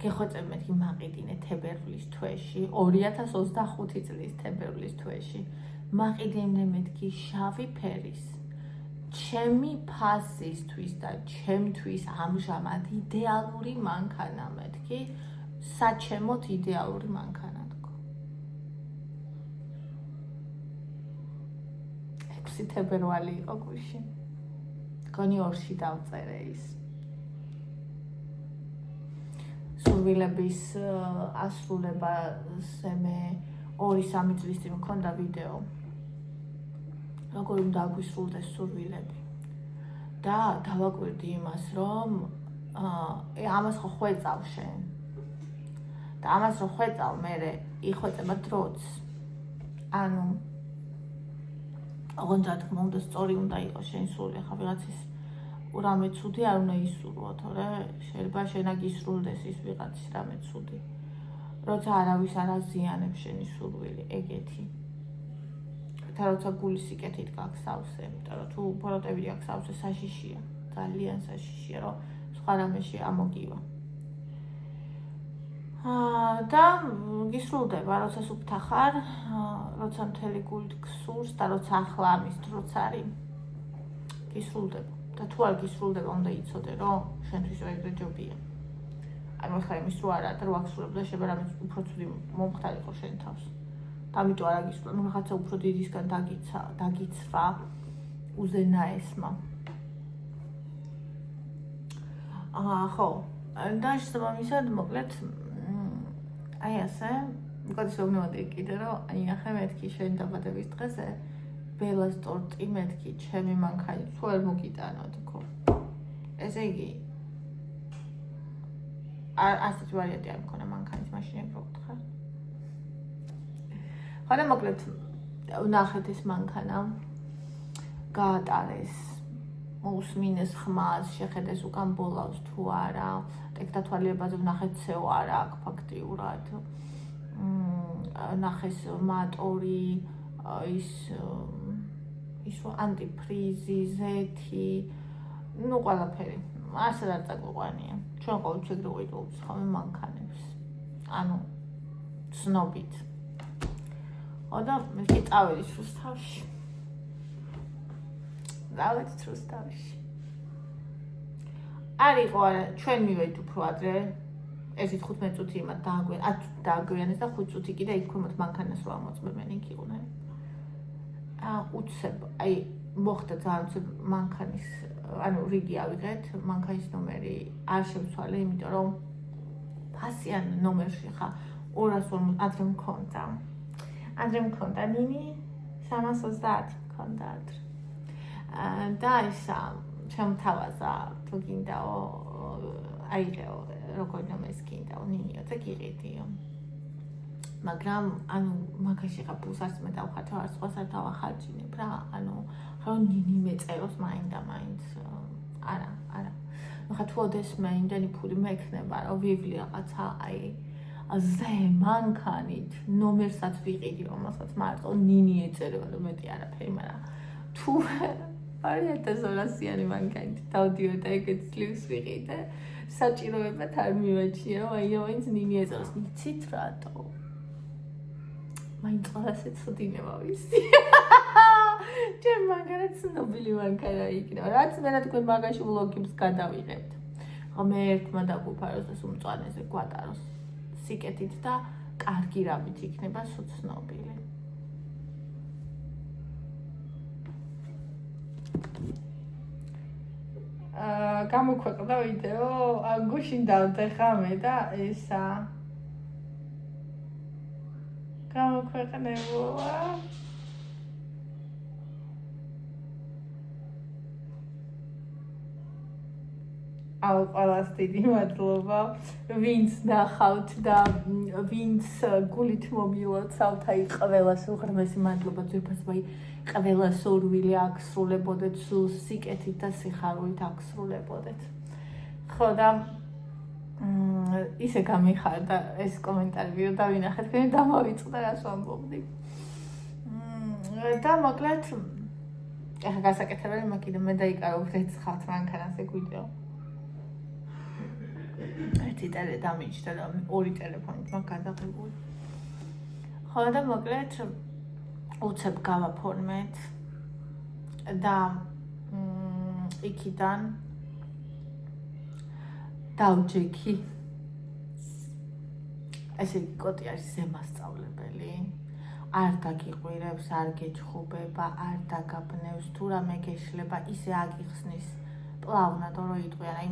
S2: გეხვეწები მეთქი მაყიდინე თებერვლის თვეში, 2025 წლის თებერვლის თვეში. მაყიდინე მეთქი შავი ფერის. ჩემი ფასისთვის და ჩემთვის ამჟამად იდეალური მანქანა მეთქი, საჩემოთ იდეალური მანქანა თქო. 6 თებერვალი იყო გუშინ. გონი 2-ში დავწერე ის. სურვილების ასრულებაზე მე 2-3 წლის წინ მქონდა ვიდეო. როგორ უნდა აგვისრულდეს სურვილები. და დავაკვირდი იმას, რომ ამას ხო ხვეწავ შენ. და ამას რო ხვეწავ, მე იხვეწება დროც. ანუ ოღონდ რა თქმა უნდა სწორი უნდა იყოს შენ სული, ხა ვიღაცის რამე ცუდი არ უნდა ისურვო, თორე შეიძლება შენ აგისრულდეს ის ვიღაცის რამე ცუდი. როცა არავის არ აზიანებს შენი სურვილი, ეგეთი. და როცა გული სიკეთით გაგსავსე, იმიტომ რომ თუ ბოროტები გაგსავსე, საშიშია, ძალიან საშიშია, რომ სხვა რამეში ამოგივა. და გისრულდება, როცა სუფთა ხარ, როცა მთელი გულით გსურს და როცა ახლა ამის დროც არის, გისრულდება. და თუ არ გისრულდება, უნდა იცოდე, რომ შენთვის ეგრე ჯობია. ანუ ახლა იმის რო არა და რო აღსრულებ და შეიძლება რამე უფრო ცუდი მომხდარიყო შენ თავს. და ამიტომ არ აგისრულე, ნუ რაღაცა უფრო დიდისგან დაგიცვა უზენაესმა. ხო, და შესაბამისად, მოკლედ, აი ასე, მგონის ვეუბნებოდი კიდე, რომ ინახე მეთქი შენი დაბადების დღეზე ბელას ტორტი მეთქი ჩემი მანქანით თუ არ მოგიტანო თქო. ესე იგი ასეთ ვარიანტი არ მქონა მანქანის მაშინ ეგ რო ვთქარ. ხო და მოკლედ ვნახეთ ეს მანქანა გაატარეს, მოусმინეს ხმას, შეხედეს უკან ბოლავს თუ არა, ტექდათვალიერებაზე ვნახეთ ცეო არა აქ ფაქტიურად. ნახეს მატორი, ის ანტიფრიზი, ზეთი, ნუ ყველაფერი. ასე არ წაგვიყვანია. ჩვენ ყოველთვის ეგრე ვიყიდულობთ ხოლმე მანქანებს. ანუ ცნობით. ხო და მე კი წავედით რუსთავში. დავედით რუსთავში. არ იყო არა, ჩვენ მივედით უფრო ადრე. 1-15 წუთი იმათ დააგვიანეს და 5 წუთი კიდე იქ ქვემოთ მანქანას რო ამოწმებენ იქ უცებ აი მოხდა ძალიან უცებ მანქანის ანუ რიგი ავიღეთ მანქანის ნომერი არ შემცვალე იმიტომ რომ ფასიან ნომერში ხა 240 ადრე მქონდა ნინი 330 მქონდა ადრე და ისა შემთავაზა თუ გინდაო აიღეო როგორ ნომერს გინდაო ნინიო და გიყიდიო მაგრამ ანუ მაგაში ხა პულსარს მე დავხარჯო არ სხვას არ დავახარჯინებ რა ანუ რომ ნინი მეწეროს მაინდა არა ხა თუ ოდესმე იმდენი ფული მექნება რომ ვივლი რაღაცა აი ზე მანქანით ნომერსაც ვიყიდი რომელსაც მარტო ნინი ეწერება და მეტი არაფერი მაგრამ თუ 2200-იანი მანქანით დავდიო და ეგეთ ძლივს ვიყიდე საჭიროებად არ მივაჩნია რომ აი მაინც ნინი ეწეროს იცით რატო მაინც ყველასე ცოდინება ვიცი ჩემ მაგარად ცნობილი მანქანა იქნება რაც მე რა თქვენ მაგაში ვლოგებს გადავიღებთ მე ერთმა დაგუფაროს და უმწვანეზე გვატაროს სიკეთით და კარგი რამით იქნება სუცნობილი გამოქვეყნდა ვიდეო გუშინ დავდეხა მე და ისა გამოქვეყნებულა აუ ყველას დიდი მადლობა ვინც ნახავთ და ვინც გულით მომილოცავთ აი ყველას უღრმესი მადლობა ძვირფასბაი ყველას ორვილი აღსრულებოდეთ სულ სიკეთით და სიხარულით აღსრულებოდეთ ხო და ისე გამიხარდა ეს კომენტარები რომ დავინახეთ თქვენ დამავიწყდა რას ვამბობდი და მოკლედ ახლა გასაკეთებელი მაგიდა მე დაიკარო ვრეცხავთ მანქანაზე გვიდეო ერთი ტელე დამიჯდა და ორი ტელეფონით მაგ გადაღებული ხო და მოკლედ უცებ გავაფორმეთ და იქიდან დავჯექი ესე იგი კოტი არის ზემასწავლებელი არ დაგიყვირებს არ გეჩხუბება არ დაგაბნევს თუ რამე გეშლება ისე აგიხსნის პლავნად რომ იტყვიან აი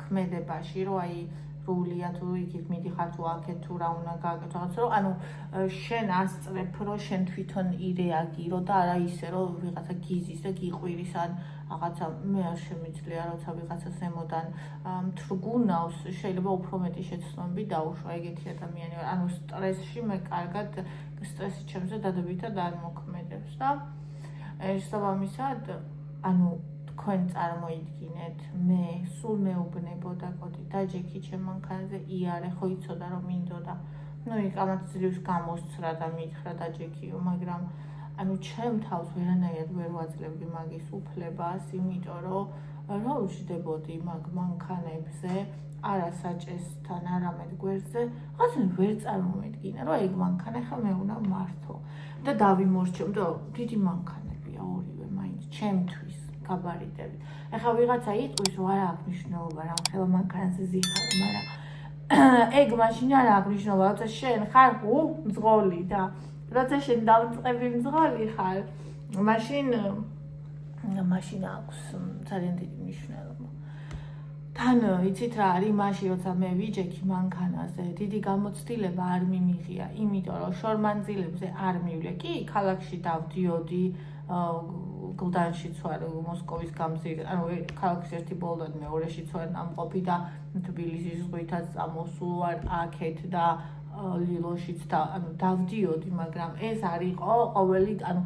S2: ქმედებაში რომ აი რულია თუ იქით მიდიხარ თუ აქეთ თუ რა უნდა გააკეთო რაღაცა რომ ანუ შენ ასწრებ რომ შენ თვითონ ირეაგირო და არა ისე რომ ვიღაცა გიზის და გიყვირის ან რაღაცა მე არ შემიძლია როცა ვიღაცა ზემოდან მთრგუნავს შეიძლება უფრო მეტი შეცდომები დაუშვა ეგეთი ადამიანი ვარ ანუ სტრესში მე კარგად სტრესი ჩემზე დადებითად არ მოქმედებს და შესაბამისად ანუ თქვენ წარმოიდგინეთ მე სულ მეუბნებოდა კოტი დაჯექი ჩემ მანქანაზე იარე ხო იცოდა რომ მინდოდა ну იქ ამათ ძლივს გამოსცრა და მითხრა დაჯექიო მაგრამ ანუ ჩემ თავს ვერანაირად ვერ ვაძლევდი მაგის უფლებას იმიტომ რომ რა ვждებოდი მაგ მანქანებზე არა საჭესთან არამედ გვერდზე ასე ვერ წარმომედგინა რომ ეგ მანქანა ხა მე უნდა მართო და დავიმორჩო და დიდი მანქანებია ორივე მაინც ჩემთვის გაბარიტები. ეხლა ვიღაცა იტყვის რომ არ აქვს მნიშვნელობა რა ხელა მანქანაზე ზიხარ, მაგრამ ეგ მაშინ არ აქვს მნიშვნელობა, როცა შენ ხარ მძღოლი და როცა შენ დავწყები მძღოლი ხარ, მაშინ აქვს ძალიან დიდი მნიშვნელობა. თან იცით რა არის მაშინ როცა მე ვიჯექი მანქანაზე, დიდი გამოცდილება არ მიმიღია, იმიტომ რომ შორმანძილებზე არ მივლე. კი, ქალაქში დავდიოდი გლდანშიც ვარ მოსკოვის გამზირ, ანუ ქალაქის ერთი ბოლოდან მეორეშიც ვარ ამყოფი და თბილისის ზღვითაც წამოსულ ვარ აქეთ და ლილოშიც და ანუ დავდიოდი, მაგრამ ეს არ იყო ყოველი, ანუ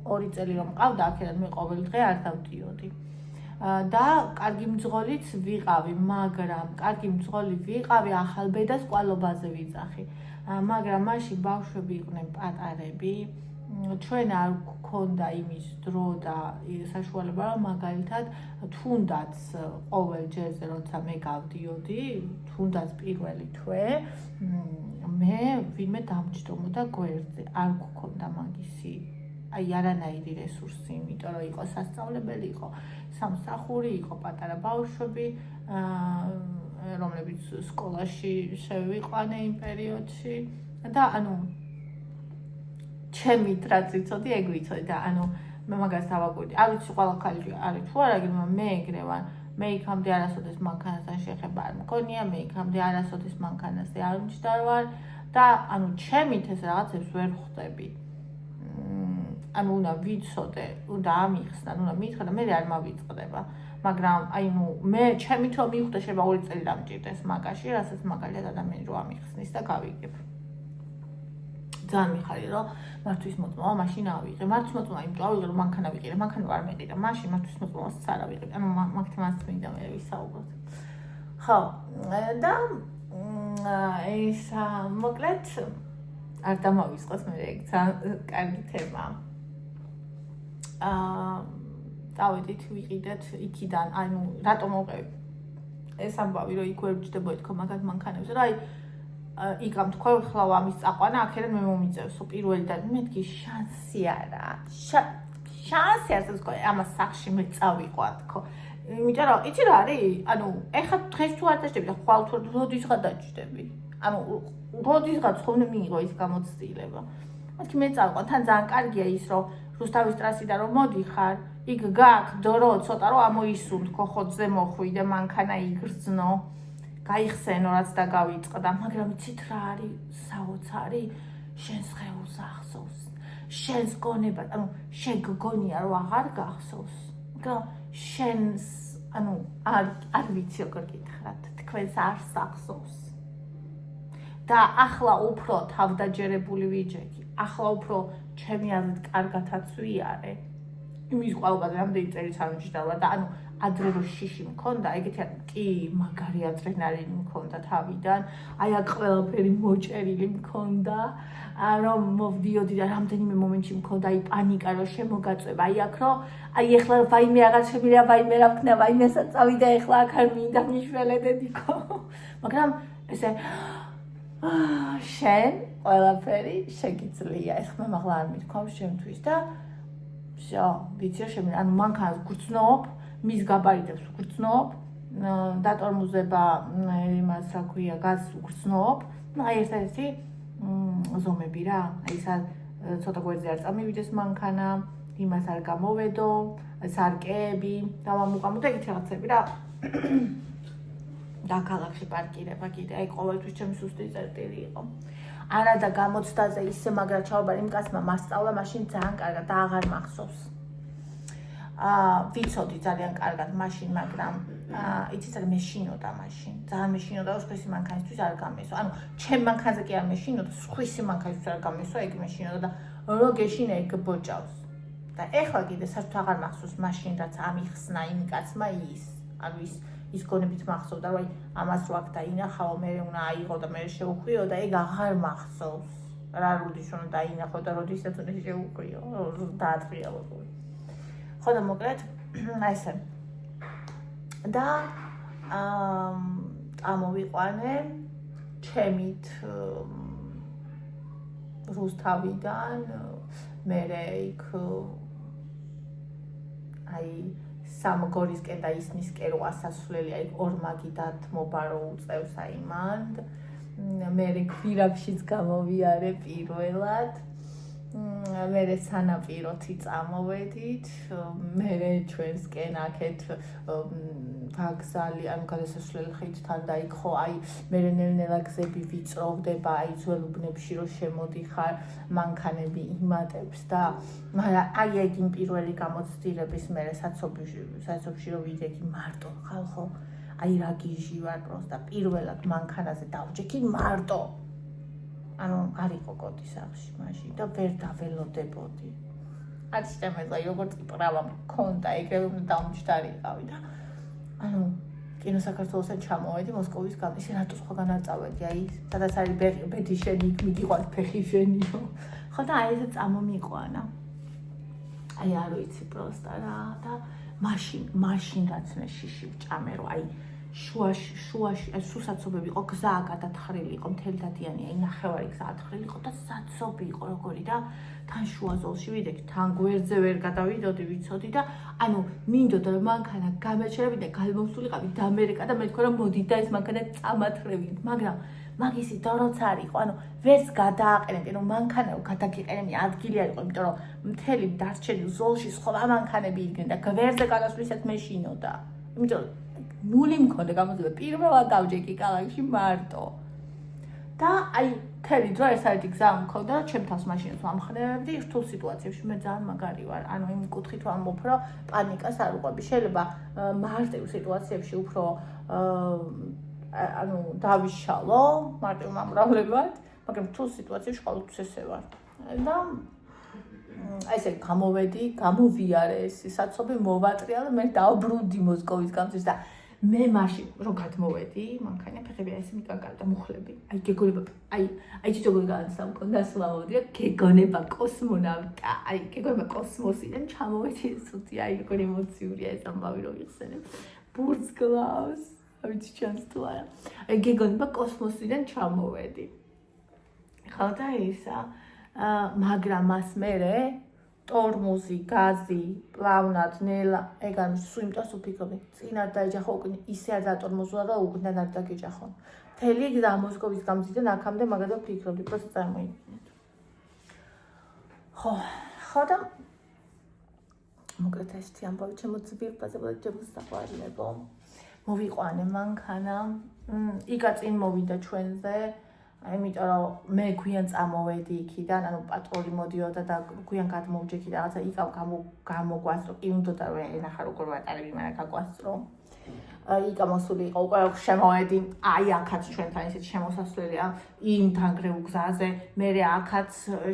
S2: 2 წელი რომ მყავდა აქედან მე ყოველი დღე არ დავდიოდი. და კარგი მძღოლიც ვიყავი, მაგრამ კარგი მძღოლი ვიყავი ახალბედას კვალობაზე ვიძახი. მაგრამ მაშინ ბავშვები იყვნენ პატარები, ჩვენ არ გქონდა იმის დრო და საშუალება რომ მაგალითად თუნდაც ყოველ ჯერზე როცა მე გავდიოდი, თუნდაც პირველი თვე მე ვინმე დამჯდომოდა გვერდზე, არ გქონდა მაგისი აი არანაირი რესურსი, იმიტომ რომ იყო სასწავლებელი, იყო სამსახური, იყო პატარა ბავშვები, რომლებიც სკოლაში შევიყვანე იმ პერიოდში და ანუ ჩემი რაც ვიცოდი, ეგ ვიცოდი და ანუ მე მაგას დავაკვირდი. არ ვიცი ყველა ხალხი არის თუ არა, მაგრამ მე ეგრე ვარ. მე იქამდე არასოდეს მანქანასთან შეხება არ მქონია, მე იქამდე არასოდეს მანქანაზე არ მჯდარ ვარ და ანუ ჩემით ეს რაღაცებს ვერ ხვდები. ანუ უნდა ვიცოდე, უნდა ამიხსნა, უნდა მითხრა და მე არ მავიწყდება. მაგრამ აი ნუ მე ჩემით რომ მივხვდე შეიძლება 2 წელი დამჭირდეს მაგაში, რასაც მაგალითად ადამიანი რო ამიხსნის და გავიგებ. ძალიან მიხარი რომ მართვის მოწმობა მაშინ ავიღე. მართვის მოწმობა იმიტომ ავიღე რომ მანქანა ვიყიდე, მანქანა არ მეყიდა. მაშინ მართვის მოწმობასაც არ ავიღე. ანუ მაგთმაც მინდა მე ვისაუბროთ. ხო, და ეს მოკლედ არ დამავიწყოს მე ეგ ძალიან კარგი თემაა. დავედით ვიყიდეთ იქიდან, ანუ რატომ მოყევი? ეს ამბავი რომ იქ ვერ ვჯდებოდი თქო მაგათ მანქანებს, რა აი იქამ თქვა ხლა ამის წაყვანა, აქედან მე მომიწევსო პირველიდან. მეთქი შანსი არა. შანსი არის თქო, ამას სახში მე წავიყვა თქო. იმიტომ რომ იცი რა არის? ანუ ეხლა დღეს თუ არ დაждები და ხვალ თუ როდისღაც დაждები. ანუ როდისღაც ხომ მიიღო ის გამოცდილება. მეთქი მე წავიყვა, თან ძალიან კარგია ის რომ რუსთავის ტრასიდან რომ მოდიხარ, იქ გაქვს დრო ცოტა რომ ამოისუნ თქო ხოთზე მოხვიდე მანქანა იგრძნო. გაიხსენო რაც და გავიწყდა, მაგრამ იცით რა არის საოცარი? შენს ხეულს ახსოვს. შენს გონება, ანუ შენ გგონია რომ აღარ გახსოვს. შენს, ანუ არ ვიცი როგორ გითხრათ, თქვენს არს ახსოვს. და ახლა უფრო თავდაჯერებული ვიჯექი, ახლა უფრო ჩემი აზრით კარგათაც ვიარე. იმის ყველგან რამდენი წელი სამჯდავა და ანუ ადრე რო შიში მქონდა, ეგეთი კი მაგარი ადრენალინი მქონდა თავიდან, აი აქ ყველაფერი მოჭერილი მქონდა, რომ მოვდიოდი და რამდენიმე მომენტში მქონდა აი პანიკა რომ შემოგაწვება, აი აქ რომ აი ეხლა ვაიმე აღარ შემიძლია, ვაიმე რა ვქნა, ვაიმესაც წავიდა ეხლა აქ არ მინდა მიშველედეთიკო. მაგრამ ესე შენ ყველაფერი შეგიძლია, ეხლა მაღლა არ მithქვავს შემთვის და всё, ვიცი რომ შემიძლია, ანუ მანქანას გრძნობ, მის გაბარიტებს უგრძნობ, დატორმუზება იმას რა ქვია, გაზს უგრძნობ, აი ერთ-ერთი ზომები რა, აი ეს ცოტა გვერდზე არ წამივიდეს მანქანა, იმას არ გამოვედო, სარკეები, დავამუყამო და ეგეთი რაღაცები რა. და ქალაქში პარკირება კიდე, აი ყოველთვის ჩემი სუსტი წერტილი იყო. არა და გამოცდაზე ისე მაგრა ჩავაბარ იმ კაცმა მასწავლა მაშინ ძალიან კარგად და აღარ მახსოვს. ვიცოდი ძალიან კარგად მაშინ, მაგრამ იცით რა მეშინოდა მაშინ. ძალიან მეშინოდა, სხვისი მანქანისთვის არ გამესო. ანუ ჩემ მანქანაზე კი არ მეშინოდა, სხვისი მანქანისთვის არ გამესო, ეგ მეშინოდა და რო გეშინა ეგ ბოჭავს. და ეხლა კიდე საერთოდ აღარ მახსოვს მაშინ რაც ამიხსნა იმ კაცმა ის. ანუ ის გონებით მახსოვდა, რომ აი ამას რო აქ დაინახავ, მე უნდა აიღო და მე შევხვიო და ეგ აღარ მახსოვს. რა როდის უნდა დაინახო და როდესაც უნდა შევხვიო, დაატრიალო. ხო და მოკლედ ესე და ამოვიყვანე ჩემით რუსთავიდან მერე იქ აი სამგორისკენ და ისნისკენ რო ასასვლელი აი ორმაგიდად მობარო უწევს აი მან მერე ქვირაბშიც გამოვიარე პირველად მერე სანაპიროთი წამოვედით, მერე ჩვენსკენ აქეთ ვაგზალი, ანუ გადასასვლელი ხიდთან და იქ ხო აი მერე ნელ-ნელა გზები ვიწროვდება, აი ძველ უბნებში რო შემოდიხარ, მანქანები იმატებს და მაგრამ აი ეგ იმ პირველი გამოცდილების მერე საცობში რო ვიძექი მარტო ხალხო, აი რა გიჟი ვარ პროსტა პირველად მანქანაზე დავჯექი მარტო. ანუ არ იყო კოდი სახში მაშინ და ვერ დაველოდებოდი. არ შემეძლო როგორც პრავა მქონდა, ეგრევე უნდა დამჯდარიყავი და ანუ კინო საქართველოსთან ჩამოვედი მოსკოვისგან, ისე რატო სხვაგან არ წავედი, აი სადაც არის ბედი შენი, იქ მიგიყვანს ფეხი შენიო. ხო და აი ესე წამომიყვანა. აი არ ვიცი პროსტა რა და მაშინ რაც მე შიში ვჭამე რომ აი შუაში სუსაცობები იყო, გზა გადათხრილი იყო, მთელი დადიანი, აი ნახევარი გზა ათხრილი იყო და საცობი იყო როგორი და თან შუა ზოლში ვიდექი, თან გვერდზე ვერ გადავიდოდი, ვიცოდი და ანუ მინდოდა რომ მანქანა გამეჩერებინა, გამომსულიყავი და ამერიკა და მე თქვა რომ მოდი და ეს მანქანა წამათრევით, მაგრამ მაგისი და როცა არ იყო, ანუ ვერც გადააყენებდი, რომ მანქანა გადაგიყენებდი ადგილი არ იყო, იმიტომ რომ მთელი დარჩენილ ზოლში სხვა მანქანები იდგნენ და გვერდზე გადასვლისას მეშინოდა. იმიტომ ნული მქონდა გამოძიება პირველად დავჯექი ქალაქში მარტო. და აი მთელი დრო ერთადერთი გზა მქონდა რომ ჩემ თავს მაშინას ვამხნევებდი რთულ სიტუაციებში მე ძალიან მაგარი ვარ ანუ იმ კუთხით ვამბობ რომ პანიკას არ უყვები შეიძლება მარტივ სიტუაციებში უფრო ანუ დავიშალო მარტივ მომრავლებად მაგრამ რთულ სიტუაციებში ყოველთვის ესე ვარ და ესე გამოვედი გამოვიარე ეს საცობი მოვატრიალე მე დავბრუნდი მოსკოვის გამზის და მე მაშინ რომ გადმოვედი, მანქანა ფეხები ესე მიკანკალე და მუხლები. აი გეგონება, აი ჩიტოგო განსა მქონდა სლავოდია, გეგონება კოსმონავტა, აი გეგონება კოსმოსიდან ჩამოვედი ცუდი, აი როგორი ემოციურია ეს ამბავი რომ იხსენებ. ბურცკლავს, აი ჩანს თუ არა. აი გეგონება კოსმოსიდან ჩამოვედი. ხო და ისა, მაგრამ მას მერე ტორმუზი, გაზი, პლავნად, ნელა, ეგ არის სულ იმას ვფიქრობდი. წინ არ დაეჯახო უკვე ისე არ დატორმოზულა და უკან არ დაგეჯახო. მთელი გზა მოსკოვის გამზიდან აქამდე მაგაზე ვფიქრობდი, პროსტ წარმოიდგინეთ. ხო და მოკლედ ესეთი ამბავი ჩემო ძვირფაზე და ჩემო საყვარლებო. მოვიყვანე მანქანა, იგა წინ მოვიდა ჩვენზე. იმიტომ რომ მე გვიან წამოვედი იქიდან, ანუ პატრული მოდიოდა და გვიან გადმოვჯექი რაღაცა იკავ გამოგვასწრო, კი უნდა რომ ენახა როგორ ვატარები, მაგრამ გაგვასწრო. იკა მოსული იყო, უკვე შემოვედი, აი აქაც ჩვენთან ისეთ შემოსასვლელია იმ თანგრევ გზაზე, მე აქაც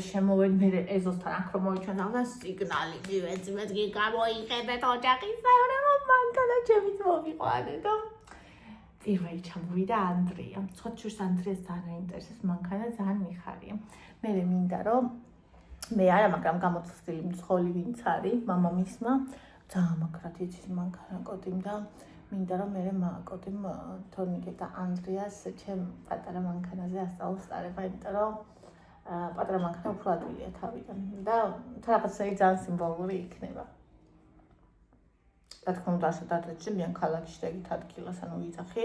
S2: შემოვედი, მე ეზოსთან აქ რომ მოვიჩვენა და სიგნალი მივეძი, მეთქი გამოიხედეთ ოჯახისა, რომ მანქანა ჩემით მოვიყვანე და პირველი ჩამოვიდა ანდრია. ცოტშურს ანდრიას ძალიან აინტერესებს მანქანა, ძალიან მიხარია. მე მინდა რომ მე არა, მაგრამ გამოცდილი მძღოლი ვინც არის, მამამისმა ძალიან მაგრად იცის მანქანა კოდიმ და მინდა რომ მე კოდიმ თორნიკე და ანდრიას ჩემ პატარა მანქანაზე ასწავლოს სტარება, იმიტომ რომ პატარა მანქანა უფრო ადვილია თავიდან და რაღაცა ძალიან სიმბოლური იქნება. რა თქმა უნდა, შედარებით მიან ქალაქში და იქ ადგილას ანუ ვიძახი,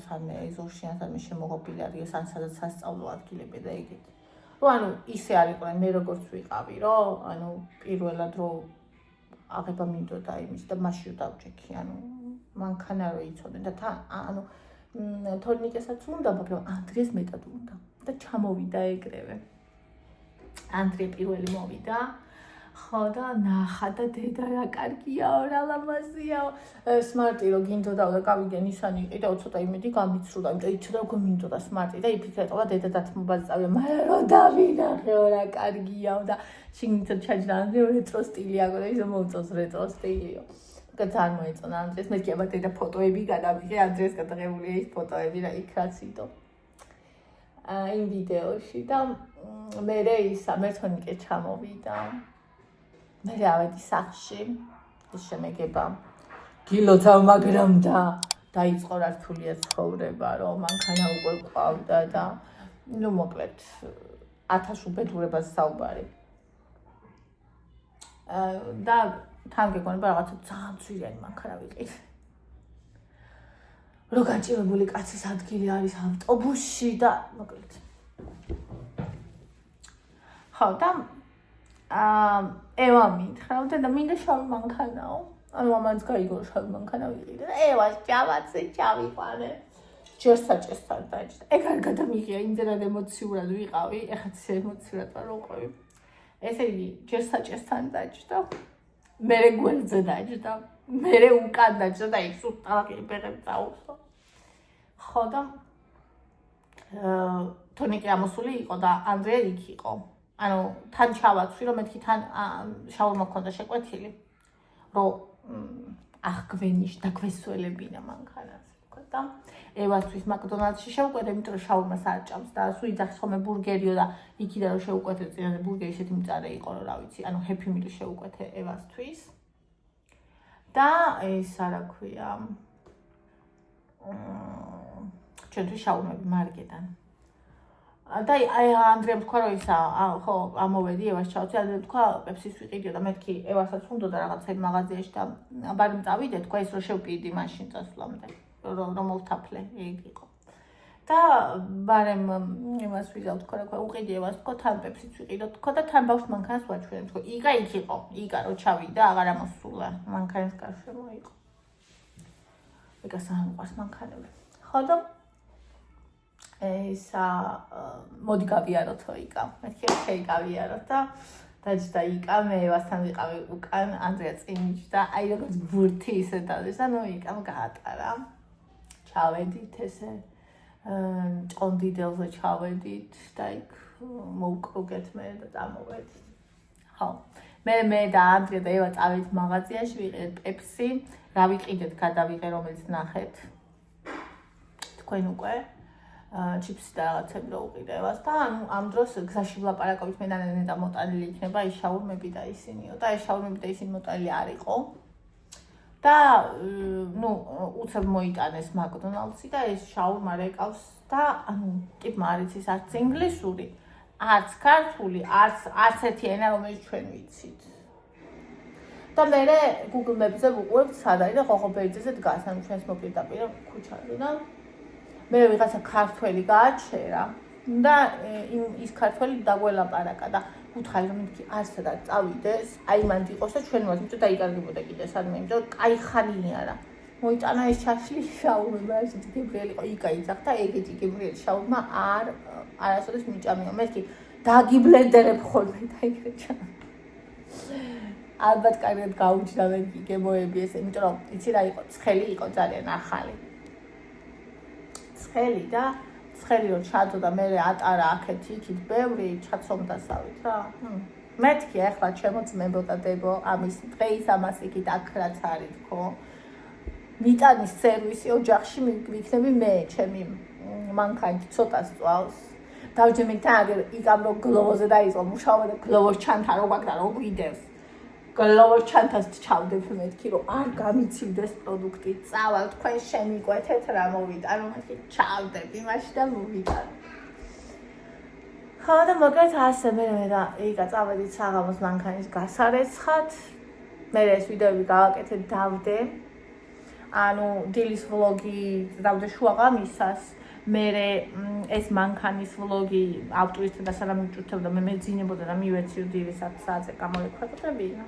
S2: სანე ეზოში ან სანე შემოღობილი არის, ან სადაც სასწავლო ადგილები და ეგეთი. რომ ანუ ისე არ იყო, მე როგორც ვიყავი, რომ ანუ პირველად რომ აღება მინდოდა იმის და მაშინ დავჭექი, ანუ მანქანა რო იცოდნენ და ანუ თორნიკესაც უნდა, მაგრამ ანდრიას მეტად უნდა და ჩამოვიდა ეგრევე. ანდრია პირველი მოვიდა. ხო და ნახა და დედა რა კარგიაო, რა ლამაზიაო. სმარტი რო გინდოდა და გავიგე ნისანი იყიდა, ცოტა იმედი გამიცრუდა, იმიტომ იცოდა რომ მინდოდა სმარტი და იფიქრებდა დედა დათმობაზე წავიდა, მაგრამ რო დავინახეო რა კარგიაო და შიგნით ჩაჯდა ანდრია რეტრო სტილი აქვს და ისე მოუწევს რეტრო სტილიო. ძალიან მოეწონა ანდრიას, მე კი აბა დედა ფოტოები გადავიღე, ანდრიას გადაღებულია ის ფოტოები რა იქ რაც იდო. იმ ვიდეოში და მე ისა მეთონიკე ჩამოვიდა. მე ავედი სახში, ის შემეგება გილოცავ, მაგრამ და დაიწყო რთულია ცხოვრება, რომ მანქანა უკვე ყავდა და ნუ მოკლედ 1000 უბედურებას საუბარი. და თან გეკონება რაღაცა ძალიან ძვირიანი მანქანა ვიყიდე. რო გაჭირებული კაცის ადგილი არის ავტობუსში და მოკლედ. ხო და ევა მითხრა და მინდა შავი მანქანაო. ანუ ამაც გაიგო შავი მანქანა ვიყიდე და ევას ჯავაცე ჩავიყვანე. ჯერსაჭესთან დაჭდა. ეგ არ გადამიღია, იმდენად ემოციურად ვიყავი, ეხაც ემოციურად ვარ უყვები. ესე იგი, ჯერსაჭესთან დაჭდა. მერე გვერდზე დაჭდა. მერე უკან დაჭდა და ის უტალაკი პერებ წაუხო. ხო და თონიკე ამოსული იყო და ანდრია იქ იყო. ანუ თან ჩავაცვი, რომ მეთქი თან შაურმა მქონდა შეკვეთილი, რომ აღგვენიშ დაგვესველებინა მანქანაზე, თქვა და ევასთვის მაკდონალდსში შევკვეთე, იმიტომ რომ შაურმას არ ჭამს და სულ იძახის ხოლმე ბურგერიო და იქიდან რომ შევკვეთე წინაზე ბურგერი ისეთი მწარე იყო, რომ რა ვიცი, ანუ ჰეპი მილი შევკვეთე ევასთვის. და ეს რა ქვია, ჩვენთვის შაურმები მარკეტან. და აი ანდრიამ თქვა რომ ისა ხო ამოვედი ევას ჩავწი, ანდრიამ თქვა პეპსის ვიყიდიო და მეთქი ევასაც უნდოდა რაღაცა მაღაზიაში და ბარიმ წავიდე, თქვა ის რომ შევპირდი მაშინ წასვლამდე, რომ მოვთაფლე, ეგ იყო. და ბარემ იმას ვიზავ თქო რა უყიდი ევას თქო თან პეპსიც ვიყიდო თქო და თან ბავშვ მანქანას ვაჩვენე თქო იგა იქ იყო იგა რო ჩავიდა აღარ ამოსულა მანქანის გარშემო იყო იგა სამყარს მანქანები ხო და ისა მოდი გავიაროთო იგა მეთქი ოკეი გავიაროთ და დაჯდა იკა მე ევასთან ვიყავი უკან ანდრია წინიჭდა აი როგორც ბურთი ისე დადეს ანუ იკამ გაატარა ჩავედით ესე ჭონდიდელზე ჩავედით და იქ მოვკრუგეთ მე და წამოვედით. ხო. მე და ანდრია და ევა წავედით მაღაზიაში ვიყიდეთ პეპსი, რა ვიყიდეთ გადავიღე რომელიც ნახეთ. თქვენ უკვე ჩიპსი და რაღაცები რო უყიდევას და ანუ ამ დროს გზაში ვლაპარაკობთ მე და ნენა მოტანილი იქნება ის შაურმები და ისინიო და ეს შაურმები და ისინი მოტანილი არ იყო. და ნუ უცებ მოიტანეს მაკდონალდსი და ეს შაურმა რეკავს და ანუ ტიპმა არ იცის არც ინგლისური, არც ქართული, არც ერთი ენა რომელიც ჩვენ ვიცით. და მე Google Maps-ზე ვუყურებთ სად არის და ხოხობერძეზე დგას, ანუ ჩვენს მოპირდაპირ ქუჩაზე და მე ვიღაცა ქართველი გააჩერა და ის ქართველი დაგველაპარაკა და უთხარი რომ იქ არცადაც წავიდეს, აი მანდ იყოს და ჩვენ ვაზმით და დაიკარგებოდა კიდე სადმე, იმიტომ რომ კაი ხანი არა. მოიტანა ეს ჩაშლი შაურმა, ეს გიბრიელი იყო, იკა იძახ და ეგეთი გიბრიელი შაურმა არასოდეს მიჭამიო. მეთქი დაგიბლენდერებ ხოლმე და იქრეჩა. ალბათ კარგად გაუჩნდა მე გემოები ეს, იმიტომ რომ იცი რა იყო, ცხელი იყო ძალიან ახალი. ცხელი და ცხელი რომ ჩადო და მე ატარა აქეთ იქით ბევრი ჩაცომდასავით რა. მეთქი ახლა ჩემო ძმებოდა დებო ამის დღეის ამას იქით აქაც არის თქო. მიტანის სერვისი ოჯახში მივიქნები მე ჩემი მანქანით ცოტა სწავს. დავჯერმე თან აგერ იგამ რო გლოვოზე დაიწყო მუშაობა და გლოვოს ჩანთა რო მაგ და რო გვიდევს. გლოვოს ჩანთას ჩავდებ მეთქი რომ არ გამიცივდეს პროდუქტი. წავალ თქვენ შემიკვეთეთ რა მოვიტანო მეთქი ჩავდებ იმაში და მოვიტანო. ხო და მოგეთ ასე მე და იგა წავედით საღამოს მანქანის გასარეცხად. მე ეს ვიდეოები გავაკეთე დავდე. ანუ დილის ვლოგი დავდე შუაღამისას. მე ეს მანქანის ვლოგი ავტურისტთან და სანამ მივჭურთებდა მე მეძინებოდა და მივეცი დილის 10 საათზე გამოვექვეყნებინა.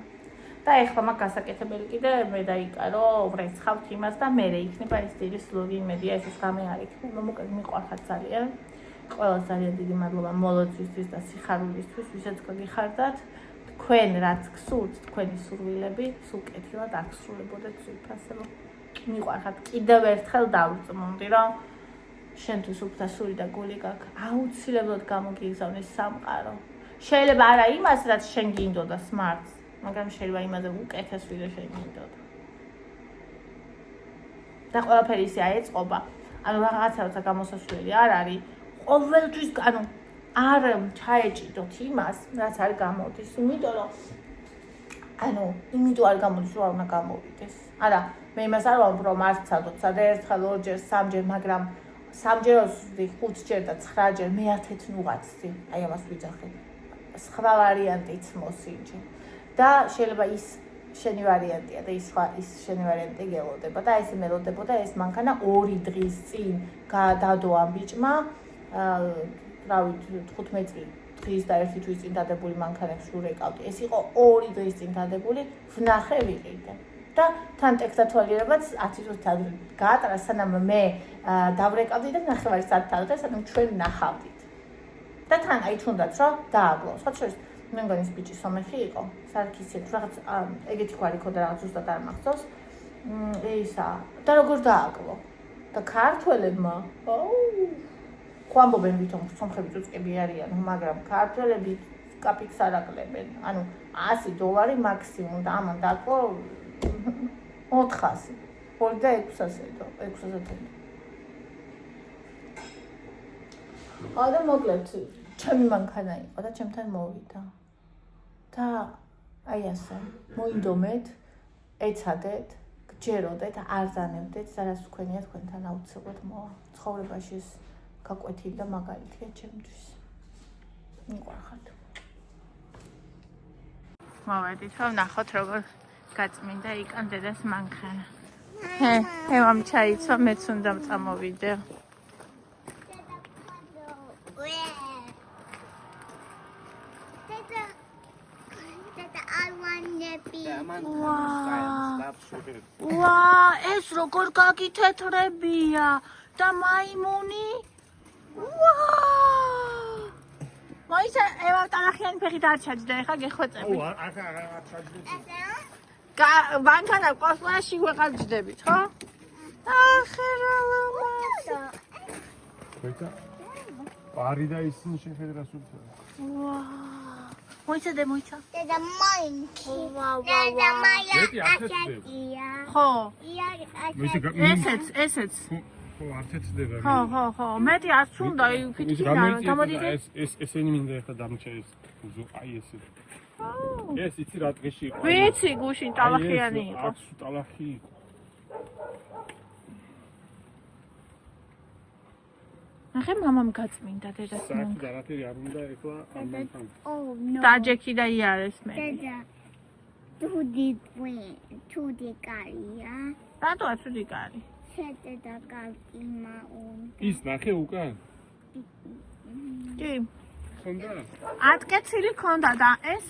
S2: და ეხლა მაგ გასაკეთებელი კიდე მე დაიკარო ვრეცხავთ იმას და მე იქნება ეს დილის ვლოგი იმედია ეს გამე არ იქნება მოკლედ მიყვარხარ ძალიან. ყველას ძალიან დიდი მადლობა მოლოძისთვის და სიხარულისთვის ვისაც გაგიხარდათ. თქვენ რაც გსურთ თქვენი სურვილები სულ კეთილად აღსრულებოდეთ სულფასებო. მიყვარხართ კიდევ ერთხელ დავწმუნდი რომ შენთვის უფლასური და გული გაქვს აუცილებლად გამოგიგზავნეს სამყარო. შეიძლება არა იმას რაც შენ გინდოდა სმარტს, მაგრამ შეიძლება იმაზე უკეთეს ვიდრე შენ გინდოდა. და ყველაფერი ისე აეწყობა. ანუ რაღაცა როცა გამოსასვლელი არ არის, ყოველთვის ანუ არ ჩაეჭიდოთ იმას, რაც არ გამოდის, იმიტომ რომ იმიტომ არ გამოდის, რომ არ უნდა გამოვიდეს. არა, მე იმას არ ვამბობ, რომ არ ცადოთ, სადა ერთხელ, ორჯერ, სამჯერ, მაგრამ სამჯეროსდი, 5ჯერ და 9ჯერ მე 10 ნუღაცდი. აი ამას ვიძახე. სხვა ვარიანტიც მოსინჯი. და შეიძლება ის შენი ვარიანტია და ის შენი ვარიანტი გელოდება და ესე მელოდებოდა ეს მანქანა 2 დღის წინ გადადო ამ ბიჭმა რავით 15 დღის და 1 თვის წინ დადებული მანქანებს ურეკავდი. ეს იყო 2 დღის წინ დადებული, ვნახე ვიყიდე. და თან ტექსტათვალიერებაც 10 წუთი გაატარა სანამ მე დავრეკავდი და ნახევარი საათი დავდე სანამ ჩვენ ნახავდით. და თან აი თუნდაც რომ დააგლო. სხვა შორის მე მგონი ის ბიჭი სომეხი იყო. სარქისიეთ რაღაც ეგეთი გვარი ქონდა რაღაც ზუსტად არ მახსოვს. ისა და როგორ დააგლო. და ქართველებმა ხო ამბობენ ვითომ სომხები წუწკები არიან, მაგრამ ქართველები კაპიკს არ აკლებენ. ანუ $100 მაქსიმუმ და ამან დაკლო 400. 600. და მოკლედ ჩემი მანქანა იყო და ჩემთან მოვიდა. და აი ასე მოინდომეთ, ეცადეთ, გჯეროდეთ, არზანებდეთ, სადაც თქვენია თქვენთან აუცილებლად მოვა. ცხოვრებაში ეს გაკვეთილი და მაგალითია ჩემთვის. მიყვარხართ. მოვედით, რომ ნახოთ როგორ გაწმინდა იკან დედას მანქანა. ევამ ჩაიცვა, მეც უნდა წამოვიდე. ვა, ეს როგორ გაგითეთრებია და მაიმუნი? ვა! მოიცა, ევა ტალახიანი ფეხით არ ჩაჯდა, ეხა გეხვეწები.
S1: არ ჩაჯდეთ.
S2: მანქანა ყოსლაში ვეღარ ჯდებით, ხო? ახერალამასა.
S1: ხოიცა? პარი და ისინი შეხედრას უთხრა.
S2: ვა! მოიცა დე მოიცა.
S3: დედა მაინკი.
S2: ვა.
S1: მეტი აფეთდება.
S2: ხო.
S1: მოიცა
S2: ესეც.
S1: ხო, არ თეთრდება.
S2: ხო. მეტი არც უნდა ფიქრია, გამოდიდე.
S1: ესენი მინდა ეხლა დამჭა ეს. აი ესე. ეს იცი რა დღეში იყო?
S2: ვიცი, გუშინ ტალახიანი იყო.
S1: აქ ტალახი იყო.
S2: ახე მამამ გაწმინდა დედას
S1: საერთოდ
S2: მომგ.
S1: არაფერი არ უნდა ეხლა ამან.
S3: Oh no.
S2: დაჯექი და იარეს მე.
S3: დედა. თუდი კარია.
S2: რატო აცუდი კარი?
S3: შედედა კალკიმა უნდა.
S1: ის ნახე უკან?
S2: კი.
S1: ხონდა?
S2: ატკეცილი ქონდა და ეს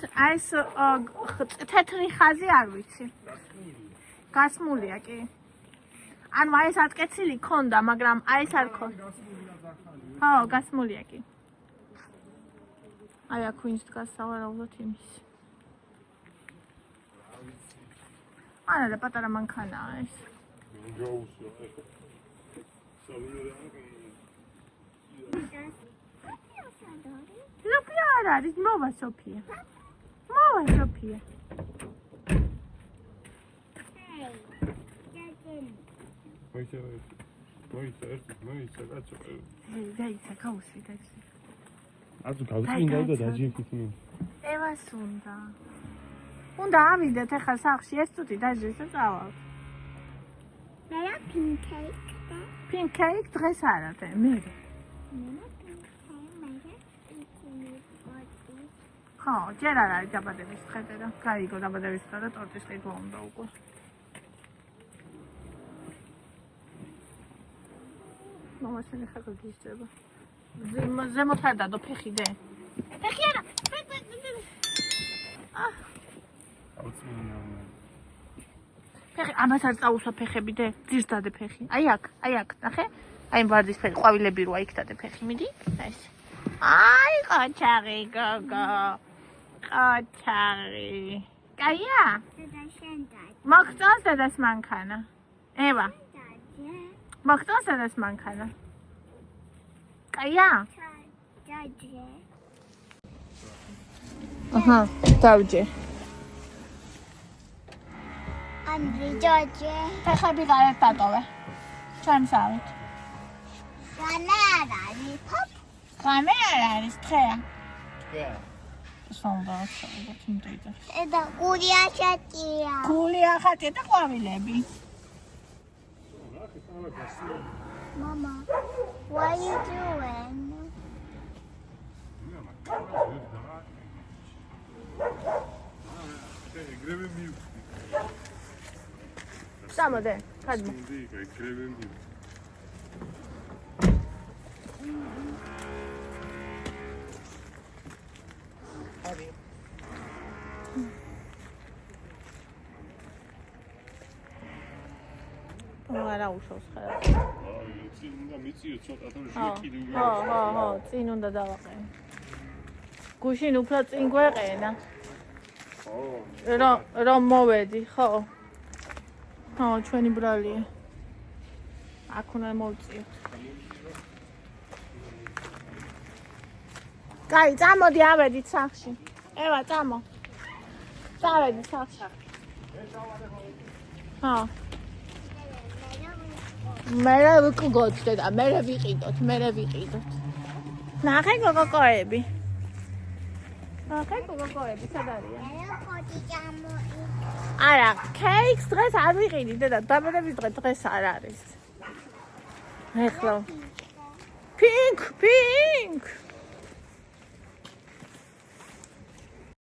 S2: თეთრი ხაზი არ ვიცი. გასმულია კი. ანუ აი ეს ატკეცილი ქონდა, მაგრამ აი ეს არ ქონდა. ხო, გასმულია კი. აი აქ ვინც დგას სავარაუდოდ იმის. ანა და პატარა მანქანაა ეს.
S1: გაუსო ეხლა.
S2: სოფია არ არის, მოვა სოფია. მოვა სოფია.
S1: მოიცა კაცო.
S2: დაიცა გაუსვი დაიცა.
S1: აზუ გავწმინდა და დაჯექით მე.
S2: ევას უნდა. უნდა ავიდეთ ახლა სახლში ეს წუთი დაჟეს და წავალთ.
S3: მე რა პინკეიკ და
S2: პინკეიკ დღეს არა და მე. ხო, ჯერ არ არის დაბადების დღე და გაიგო დაბადების დღე და ტორტის ყიდვა უნდა უკვე. მომასწრე ხა გიგისდება. ზემოთ არ დადო ფეხი დე. ფეხი არა. ფეხი ამას არ წაუსვა ფეხები დე. ძირს დადე ფეხი. აი აქ, ნახე? აი ვარდის ფეხი, ყვავილები როა იქ დადე ფეხი, მიდი? ეს. აი ყაჩაღი გოგო. ყაჩაღი. კაია?
S3: დედა შენ დაჯე.
S2: მოგწონს დედას მანქანა? ევა. მოგწონს დედას მანქანა? კაია?
S3: დაჯე.
S2: აჰა, დავჯე.
S3: ანდრი დაჯე.
S2: ფეხები გარეთ დატოვე. ჩამსავით.
S3: განა არ არის ფოპ.
S2: ღამე არ არის, დღეა. სონდა, თუნდიდა.
S3: დედა გურია შეტია.
S2: გული ახატია და ყვავილები.
S3: Mama, what are you doing?
S1: ეგრევე მივხვდი.
S2: სამოდე, ხადმო.
S1: ეგრევე მივხვდი.
S2: არის. არა უშავს ხარ.
S1: წინ უნდა მიწიო ცოტა და
S2: ხო,
S1: შეკიდე.
S2: ხო, წინ უნდა დავაყენო. გუშინ უფრო წინ გვეყენა. რომ მოვედი, ხო. ხო, ჩვენი ბრალია. აქ უნდა მოვწიოთ. კაი, წამოდი ავედით სახლში. ევა, წამო. წავედი სახლში. ხო. მე ვიკგოთ და მე ვიყიდოთ. ნახე გოგოები. გოგოები სად არიან?
S3: მე ხოდი ჯამო.
S2: არა, კეიქს დღეს არ ვიყიდი და დაბადების დღეს არ არის. ეხლა. პინკ.